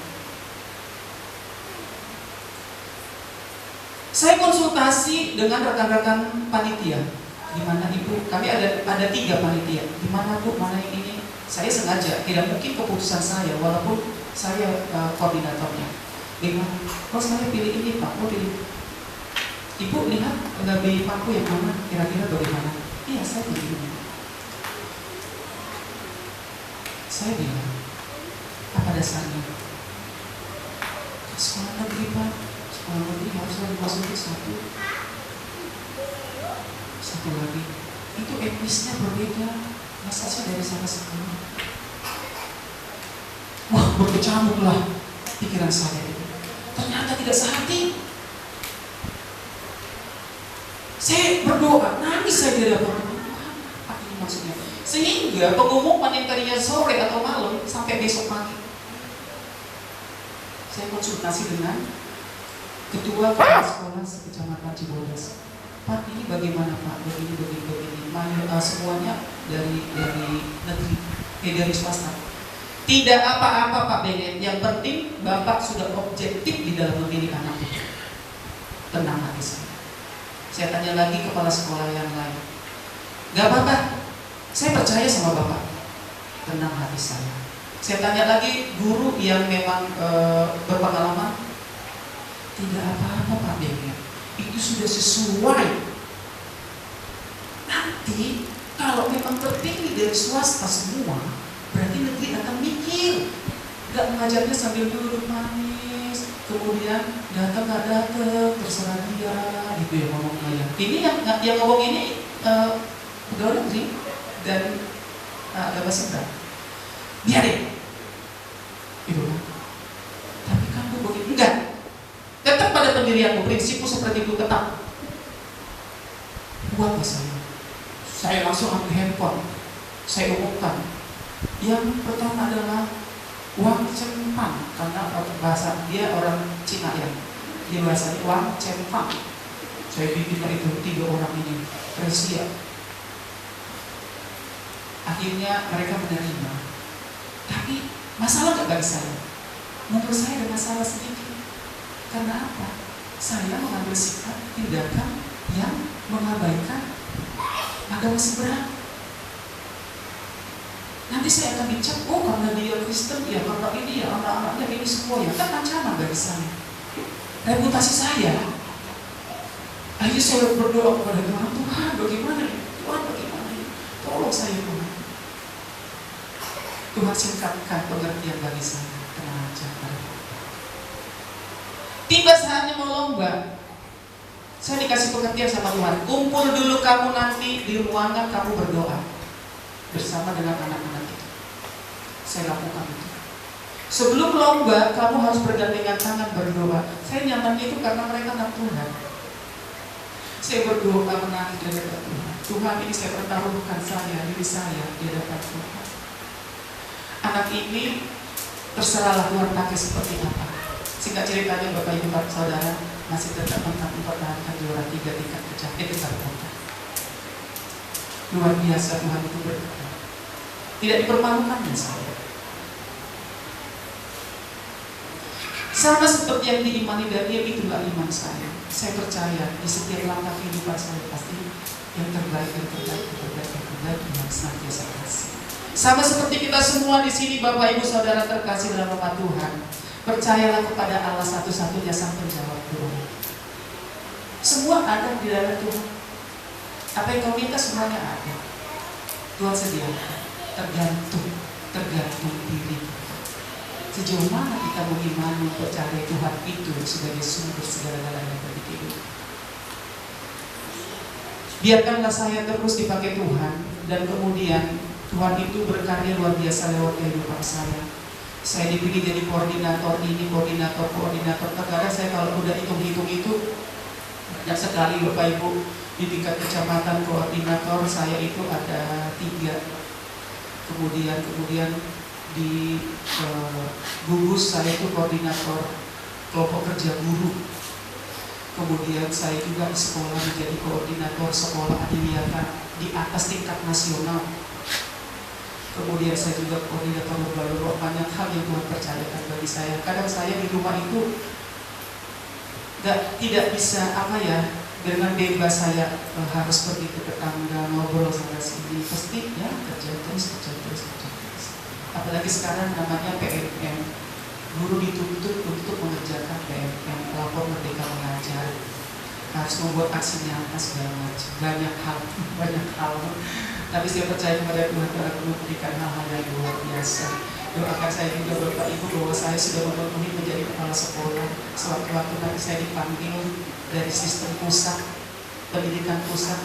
Saya konsultasi dengan rekan-rekan panitia, di mana ibu, kami ada 3 panitia. Di mana bu, mana yang ini? Saya sengaja, tidak mungkin keputusan saya, walaupun saya koordinatornya. Bagaimana? Oh saya pilih ini pak, oh pilih. Ibu lihat lebih paku yang mana? Kira-kira bagaimana? Iya saya pilih ini. Saya bilang, apa dasarnya? Sekolah negeri pak. Sekolah negeri harusnya dimasukin 1 lagi. Itu etnisnya berbeda. Masa sih dari sana sekali? Wah berkecamuklah pikiran saya itu. Ternyata tidak sehati. Saya berdoa, nangis saya di dalam Tuhan. Apa ini maksudnya? Sehingga pengumuman yang tadinya sore atau malam sampai besok pagi. Saya konsultasi dengan Ketua Kepala Sekolah Sekecamatan Cibodas. Pak ini bagaimana Pak? Begini. Semuanya dari negeri, dari swasta. Tidak apa-apa Pak Bennett. Yang penting Bapak sudah objektif di dalam memilih anak itu. Tenang hati saya. Saya tanya lagi kepala sekolah yang lain. Gak apa-apa. Saya percaya sama Bapak. Tenang hati saya. Saya tanya lagi guru yang memang berpengalaman. Tidak apa-apa Pak Bennett. Itu sudah sesuai. Nanti kalau memang terpilih dari swasta semua, berarti negeri akan mikir. Gak mengajarnya sambil duduk manis, kemudian datang gak datang, terserah dia, gitu ya ngomongnya. Ini yang ngomong ini pegawai negeri dan agak bahasa biarin. Gitu kan. Tapi kamu begitu enggak. Tetap pada pendirianmu, prinsipmu seperti itu tetap. Buat saya langsung ambil handphone, saya umumkan. Yang pertama adalah Wang Chenfang, karena bahasa dia orang Cina ya. Dia bahasanya Wang Chenfang. Saya bikin itu 3 orang ini, Resia. Akhirnya mereka menerima. Tapi masalah gak bagi saya? Menurut saya ada masalah sedikit. Karena apa? Saya mengambil sikap tindakan yang mengabaikan agama seberang. Nanti saya akan dicap, oh karena dia Kristen, ya karena ini ya anak-anaknya ini semua ya, kan ancaman bagi saya. Reputasi saya. Akhirnya saya berdoa kepada Tuhan, Tuhan bagaimana ini? Tuhan bagaimana ini? Tolong saya Tuhan. Tuhan singkatkan pengertian bagi saya. Tenang aja. Tiba saatnya mau lomba. Saya dikasih pengertian sama Tuhan. Kumpul dulu kamu nanti di ruangan kamu berdoa bersama dengan anak-anak itu. Saya lakukan itu. Sebelum lomba kamu harus bergandengan tangan berdoa. Saya nyamannya itu karena mereka anak Tuhan. Saya berdoa menangis di hadapan Tuhan. Tuhan ini saya pertaruhkan diri saya di hadapan Tuhan. Anak ini terserahlah Tuhan pakai seperti apa. Singkat ceritanya Bapak Ibu Saudara masih tetap mempertahankan juara 3 tingkat tingkat kota. Luar biasa Tuhan itu berkata. Tidak dipermalukan saya. Sama seperti yang diimani Daniel, itulah iman saya. Saya percaya di setiap langkah kehidupan saya pasti yang terbaik Tuhan senantiasa kasih. Sama seperti kita semua di sini Bapak Ibu Saudara terkasih dalam nama Tuhan. Percayalah kepada Allah satu-satunya sang penjawab doa. Semua ada di dalam Tuhan. Apa yang kau minta semuanya ada. Tuhan sediakan. Tergantung diri. Sejauh mana kita mengimani percaya Tuhan itu sebagai sumber segala-galanya bagi hidup. Biarkanlah saya terus dipakai Tuhan, dan kemudian Tuhan itu berkarya luar biasa lewat kehidupan saya. Saya dipilih jadi koordinator ini, koordinator. Terkadang saya kalau udah hitung-hitung itu banyak sekali Bapak Ibu. Di tingkat kecamatan koordinator saya itu ada 3. Kemudian di gugus saya itu koordinator kelompok kerja guru. Kemudian saya juga di sekolah menjadi koordinator sekolah adiwiyata di atas tingkat nasional. Kemudian saya juga koordinator lomba-lomba. Banyak hal yang Tuhan percayakan bagi saya. Kadang saya di rumah itu tidak bisa dengan bebas saya harus pergi ke tetangga ngobrol sana sini. Pasti ya kerja terus. Apalagi sekarang namanya PMM, guru dituntut untuk mengerjakan PMM, pelapor merdeka mengajar, harus membuat aksi nyata segala macam, banyak hal. Tapi saya percaya kepada Tuhan memberikan hal-hal yang luar biasa. Doakan saya juga Bapak Ibu bahwa saya sudah memenuhi menjadi kepala sekolah. Sewaktu-waktu nanti saya dipanggil dari sistem pusat, pendidikan pusat,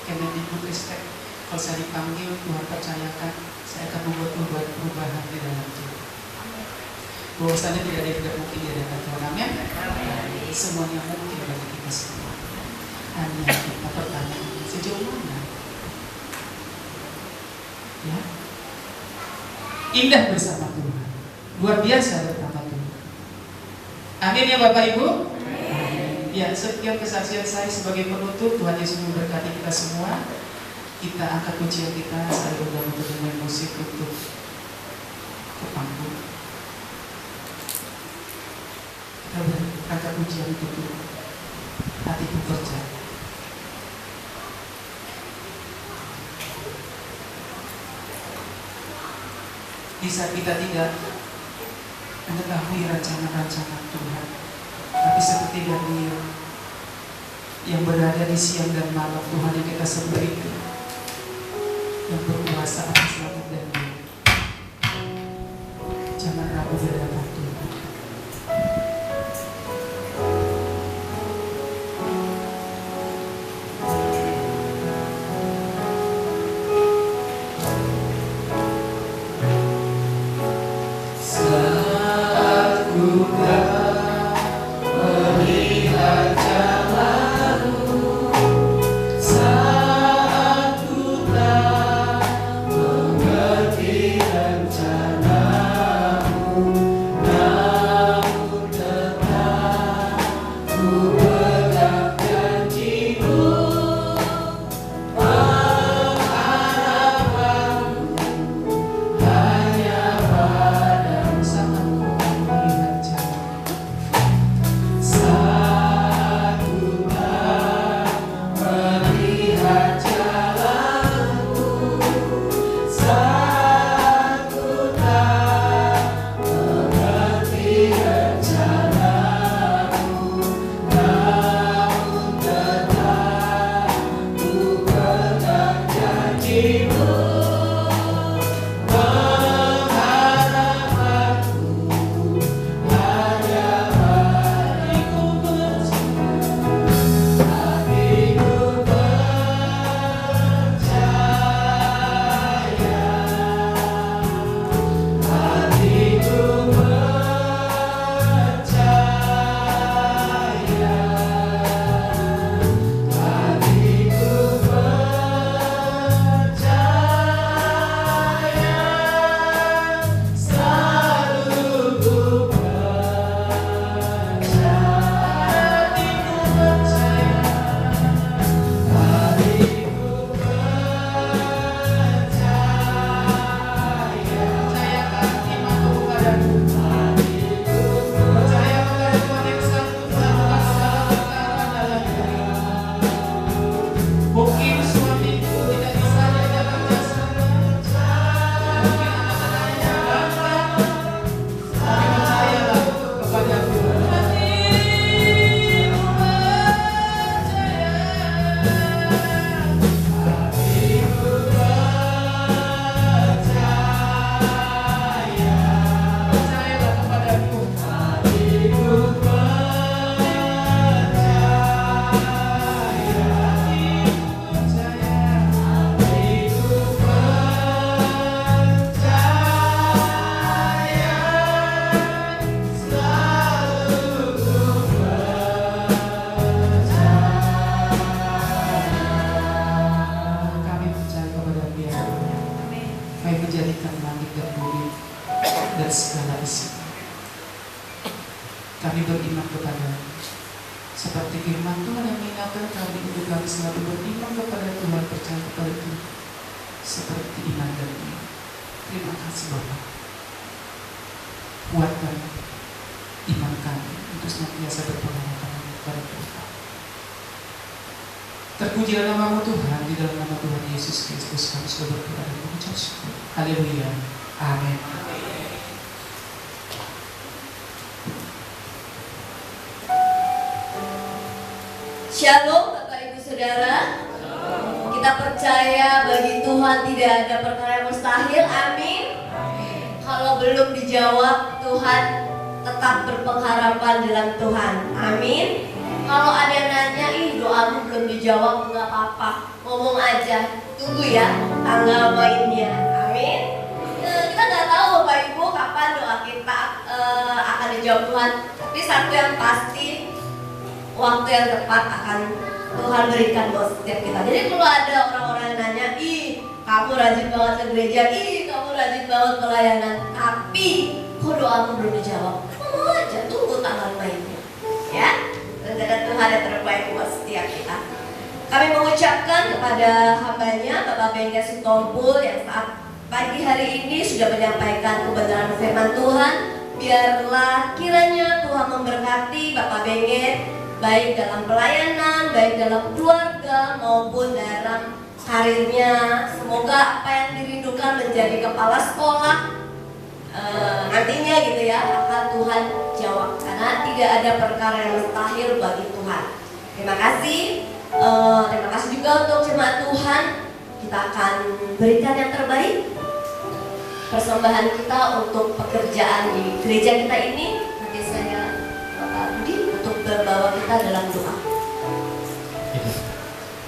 Kemendikbudristek. Kalau saya dipanggil, Tuhan percayakan saya akan membuat perubahan di dalam Tuhan. Bahwasanya tidak ada yang tidak mungkin di hadapan Tuhan. Amin. Semuanya mungkin bagi kita semua. Hanya kita pertanyaan sejauh mana? Ya, indah bersama Tuhan, luar biasa bersama Tuhan. Amin ya Bapak Ibu. Ya, sekian kesaksian saya sebagai penutup. Tuhan Yesus memberkati kita semua. Kita angkat pujian kita. Saya undang untuk bermain musik untuk ke panggung. Kita angkat pujian untuk hatiku percaya. Di saat kita tidak mengetahui rancangan-rancangan Tuhan, tapi seperti Daniel yang berada di siang dan malam, Tuhan yang kita sembah itu yang berkuasa atas langit dan bumi. Jangan ragu berhadapan Tuhan. Rencanamu Seperti firman Tuhan yang mengingatkan kami untuk kami selalu beriman kepada Tuhan, percaya kepada Tuhan, seperti iman dan iman. Terima kasih Bapak. Kuatkan iman kami untuk senantiasa berpengharapan kepada Tuhan. Terpujilah nama-Mu Tuhan, di dalam nama Tuhan Yesus Kristus kami sudah berdoa dan mengucap syukur. Haleluya. Amin. Shalom Bapak Ibu Saudara. Kita percaya bagi Tuhan tidak ada perkara yang mustahil. Amin. Kalau belum dijawab, Tuhan tetap berpengharapan dalam Tuhan. Amin. Kalau ada yang nanya, doamu belum dijawab, nggak apa-apa, ngomong aja, tunggu ya tanggal mainnya. Amin. Kita nggak tahu Bapak Ibu kapan doa kita akan dijawab Tuhan. Tapi satu yang pasti, waktu yang tepat akan Tuhan berikan buat setiap kita. Jadi kalau ada orang-orang yang nanya, kamu rajin banget ke gereja, kamu rajin banget pelayanan, tapi kok doamu belum dijawab? Ngomong aja, tunggu tanggal mainnya. Ya, rencana Tuhan yang terbaik buat setiap kita. Kami mengucapkan kepada hambanya Bapak Bengke Sitompul yang saat pagi hari ini sudah menyampaikan kebenaran firman Tuhan. Biarlah kiranya Tuhan memberkati Bapak Bengke, baik dalam pelayanan, baik dalam keluarga maupun dalam karirnya. Semoga apa yang dirindukan menjadi kepala sekolah nantinya gitu ya akan Tuhan jawab, karena tidak ada perkara yang mustahil bagi Tuhan. Terima kasih. Terima kasih juga untuk jemaat Tuhan. Kita akan berikan yang terbaik, persembahan kita untuk pekerjaan di gereja kita ini. Nanti saya Bapak Budi untuk berbawa kita dalam doa.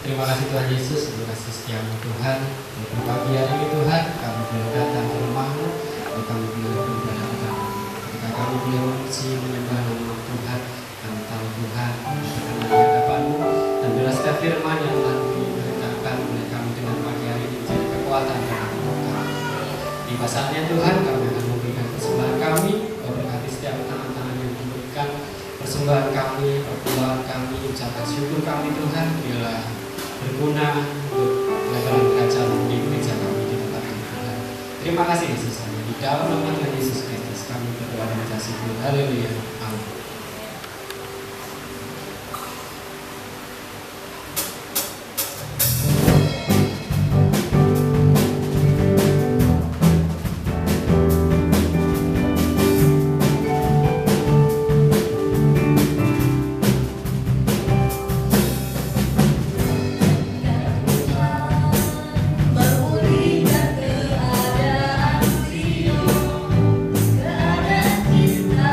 Terima kasih Tuhan Yesus, terima kasih setiamu Tuhan. Untuk pagi hari ini Tuhan, kami boleh datang ke rumah-Mu, kami boleh beribadah kepada-Mu. Ketika kami boleh memuji menyembah nama Tuhan, kami tahu Tuhan berkenan di hadapan-Mu, dan bila setiap firman yang telah diberitakan oleh kami dengan pagi hari ini menjadi kekuatan dan kekuatan. Di pasalnya Tuhan, kami akan memberikan persembahan kami, Kau berkati setiap tangan-tangan yang memberikan persembahan kami, perpuluhan kami, ucapan syukur kami Tuhan, bila berguna untuk lebaran kerajaan di gereja kami di tempat ini Tuhan. Terima kasih Yesus, di dalam nama Tuhan Yesus Kristus kami berdoa dan mengucap syukur. Haleluya. Amin. Memulihkan keadaan Sion, keadaan cinta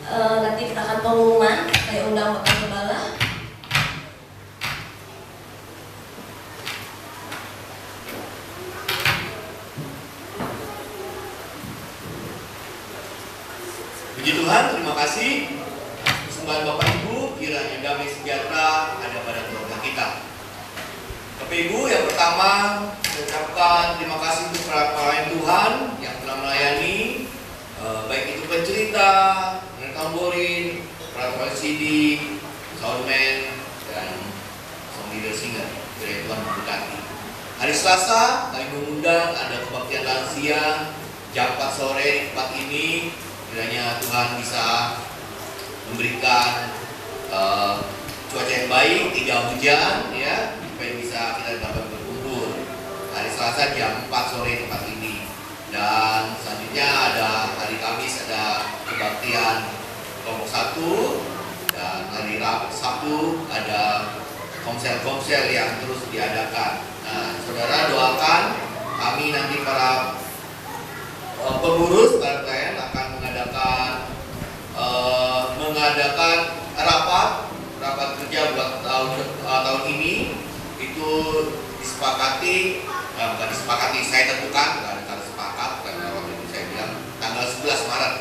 Nanti kita akan pengumuman. Saya undang Bapak Gembala. Puji Tuhan, terima kasih. Persembahan Bapak Ibu, kiranya damai sejahtera ada pada keluarga kita. Bapak Ibu, yang pertama saya ucapkan terima kasih untuk para pelayan Tuhan yang telah melayani, baik itu pencerita, tamborin, peraturan CD, soundman, dan song leader singer. Kiranya Tuhan memberkati. Hari Selasa kami mengundang ada kebaktian lansia jam 4 sore di tempat ini. Kiranya Tuhan bisa memberikan cuaca yang baik, tidak hujan, ya, supaya bisa kita dapat berkumpul. Hari Selasa jam 4 sore tempat ini. Dan selanjutnya ada hari Kamis ada kebaktian kelompok 1, dan hari Sabtu ada komsel-komsel yang terus diadakan. Nah, saudara doakan kami nanti para pengurus, para pelayan akan mengadakan rapat kerja buat tahun ini. Itu disepakati, bukan disepakati, saya tentukan, bukan sepakat, karena waktu itu saya bilang tanggal 11 Maret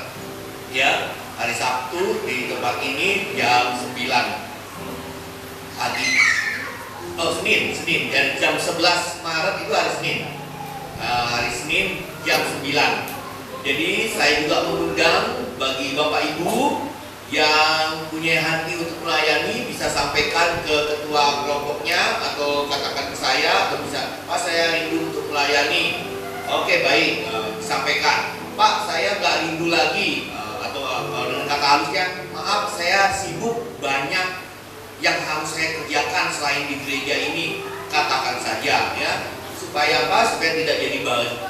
ya, hari Sabtu di tempat ini jam 9 pagi. Senin, dan jam 11 Maret itu hari Senin. Hari Senin jam 9. Jadi saya juga mengundang bagi Bapak Ibu yang punya hati untuk melayani, bisa sampaikan ke ketua kelompoknya atau katakan ke saya, atau bisa, Pak saya rindu untuk melayani. Oke, baik, disampaikan. Pak saya nggak rindu lagi, atau dengan kata halusnya, maaf saya sibuk, banyak yang harus saya kerjakan selain di gereja ini, katakan saja ya. Supaya apa? Supaya tidak jadi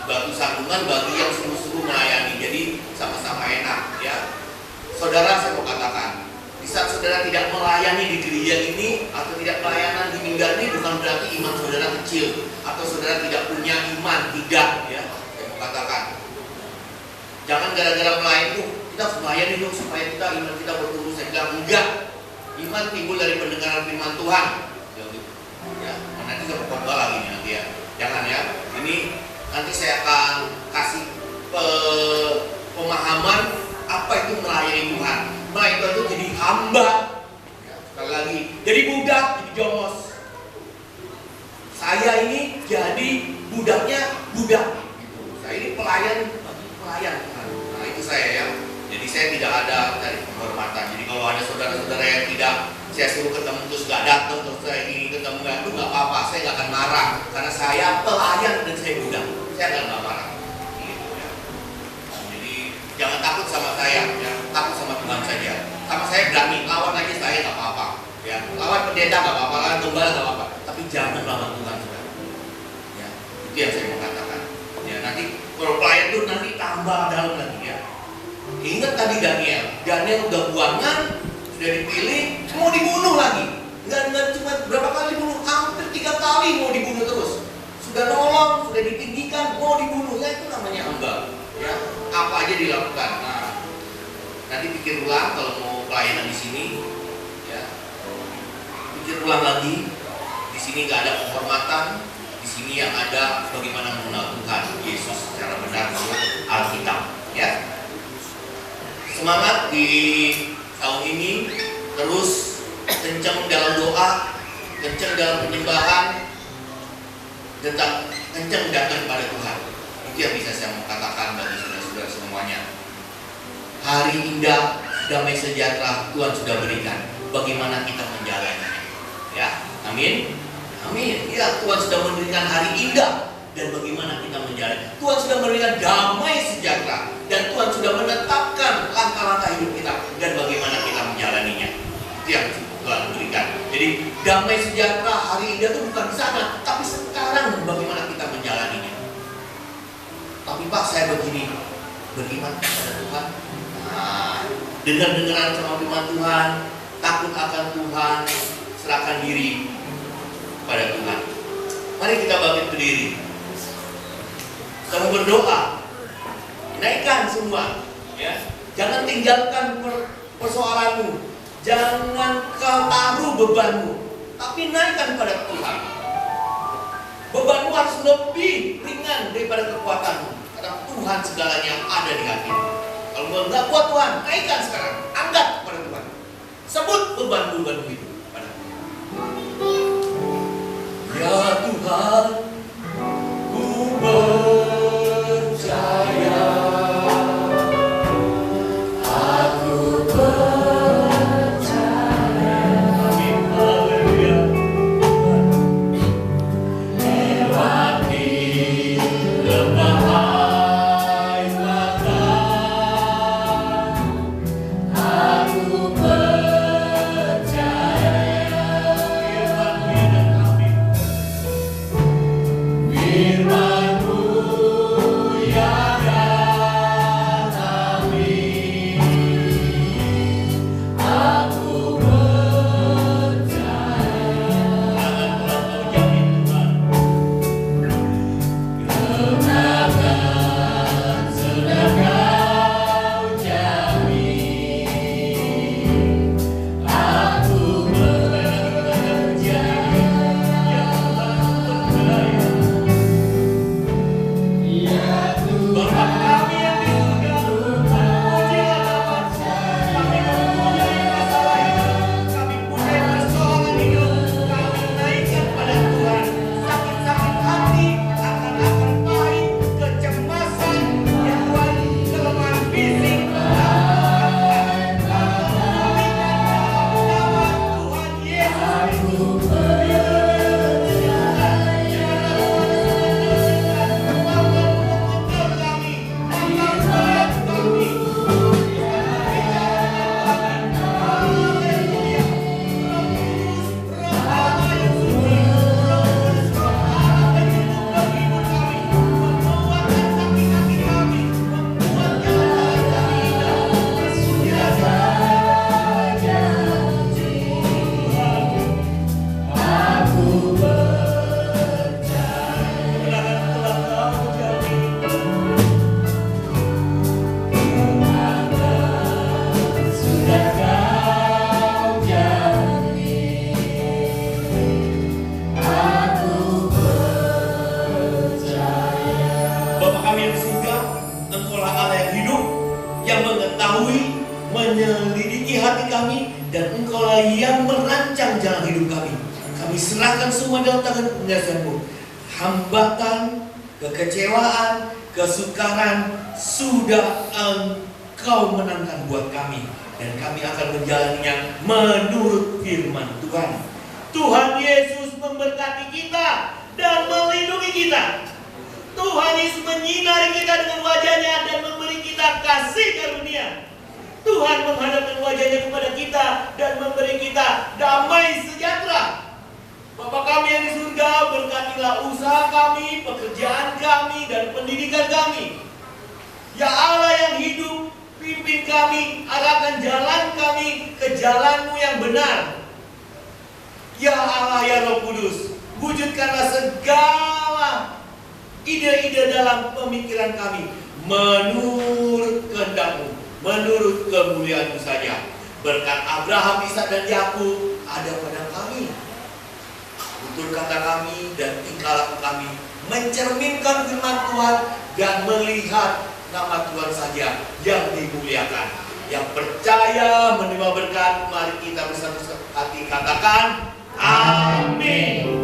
batu sandungan bagi yang sungguh-sungguh melayani. Jadi sama-sama enak ya. Saudara, saya mau katakan, di saat saudara tidak melayani di gereja ini atau tidak pelayanan di minggu ini, bukan berarti iman saudara kecil atau saudara tidak punya iman, tidak ya. Saya mau katakan, jangan gara-gara melayani kita harus melayani dong supaya kita iman kita bertumbuh. Saya bilang enggak. Iman timbul dari pendengaran firman Tuhan. Ya, nanti saya mau khotbah lagi nih nanti ya. Jangan ya, ini nanti saya akan kasih pemahaman apa itu melayani Tuhan. Melayani Tuhan itu jadi hamba, ya, sekali lagi, jadi budak, jadi jongos. Saya ini jadi budaknya budak. Saya ini pelayan Tuhan. Nah itu saya ya. Jadi saya tidak ada dari penghormatan. Jadi kalau ada saudara-saudara yang tidak saya suruh ketemu terus gak datang, terus saya ingin ketemu itu gak apa-apa, saya gak akan marah karena saya pelayan dan saya budak, saya gak marah gitu ya. Jadi jangan takut sama saya ya, takut sama Tuhan saja. Sama saya berani, lawan aja saya gak apa-apa ya, lawan pendeta gak apa-apa, lawan gembala gak apa-apa, tapi jangan lawan Tuhan saudara ya. Itu yang saya mau katakan ya. Nanti kalau pelayan itu nanti tambah dalam lagi ya. Ingat tadi Daniel udah buangan, sudah dipilih, mau dibunuh lagi. Nggak cuma berapa kali dibunuh, hampir 3 kali mau dibunuh terus. Sudah nolong, sudah ditinggikan, mau dibunuh. Ya itu namanya hamba. Ya, apa aja dilakukan. Nah, nanti pikir ulang kalau mau pelayanan di sini. Ya, pikir ulang lagi. Di sini nggak ada penghormatan. Di sini yang ada bagaimana mengenal Tuhan Yesus secara benar menurut Alkitab. Ya. Semangat di tahun ini, terus kencang dalam doa, kencang dalam penyembahan, kencang datang kepada Tuhan. Itu yang bisa saya mau katakan bagi saudara-saudara semuanya. Hari indah, damai sejahtera Tuhan sudah berikan. Bagaimana kita menjalaninya? Ya, amin. Amin. Ya, Tuhan sudah memberikan hari indah. Dan bagaimana kita menjalani? Tuhan sudah memberikan damai sejahtera, dan Tuhan sudah menetapkan langkah-langkah hidup kita, dan bagaimana kita menjalaninya. Itu yang Tuhan berikan. Jadi damai sejahtera, hari indah itu bukan di sana, tapi sekarang bagaimana kita menjalaninya. Tapi Pak saya begini, beriman kepada Tuhan. Nah, dengar-dengaran sama firman Tuhan, takut akan Tuhan, serahkan diri kepada Tuhan. Mari kita bangkit berdiri. Kita berdoa, naikkan semua, ya. Jangan tinggalkan persoalanmu, jangan kau taruh bebanmu, tapi naikkan pada Tuhan. Bebanmu harus lebih ringan daripada kekuatanmu, karena Tuhan segalanya ada di hatimu. Kalau enggak kuat Tuhan, naikkan sekarang, angkat kepada Tuhan. Sebut beban-bebanmu itu pada Tuhan. Ya Tuhan, ku percaya. Menyelidiki hati kami, dan Engkaulah yang merancang jalan hidup kami. Kami serahkan semua dalam tangan penjelasanmu. Hambatan, kekecewaan, kesukaran sudah Engkau menangkan buat kami, dan kami akan menjalaninya menurut firman Tuhan. Tuhan Yesus memberkati kita dan melindungi kita. Tuhan Yesus menyinari kita dengan wajahnya dan memberi kita kasih karunia. Tuhan menghadapkan wajahnya kepada kita dan memberi kita damai sejahtera. Bapa kami yang di surga, berkatilah usaha kami, pekerjaan kami, dan pendidikan kami. Ya Allah yang hidup, pimpin kami, arahkan jalan kami ke jalan-Mu yang benar. Ya Allah ya Roh Kudus, wujudkanlah segala ide-ide dalam pemikiran kami menurut kehendak-Mu, menurut kemuliaan-Mu saja. Berkat Abraham, Ishak, dan Yakub ada pada kami. Tutur kata kami dan tingkah laku kami mencerminkan firman Tuhan dan melihat nama Tuhan saja yang dimuliakan. Yang percaya menerima berkat, mari kita bersatu hati katakan amin.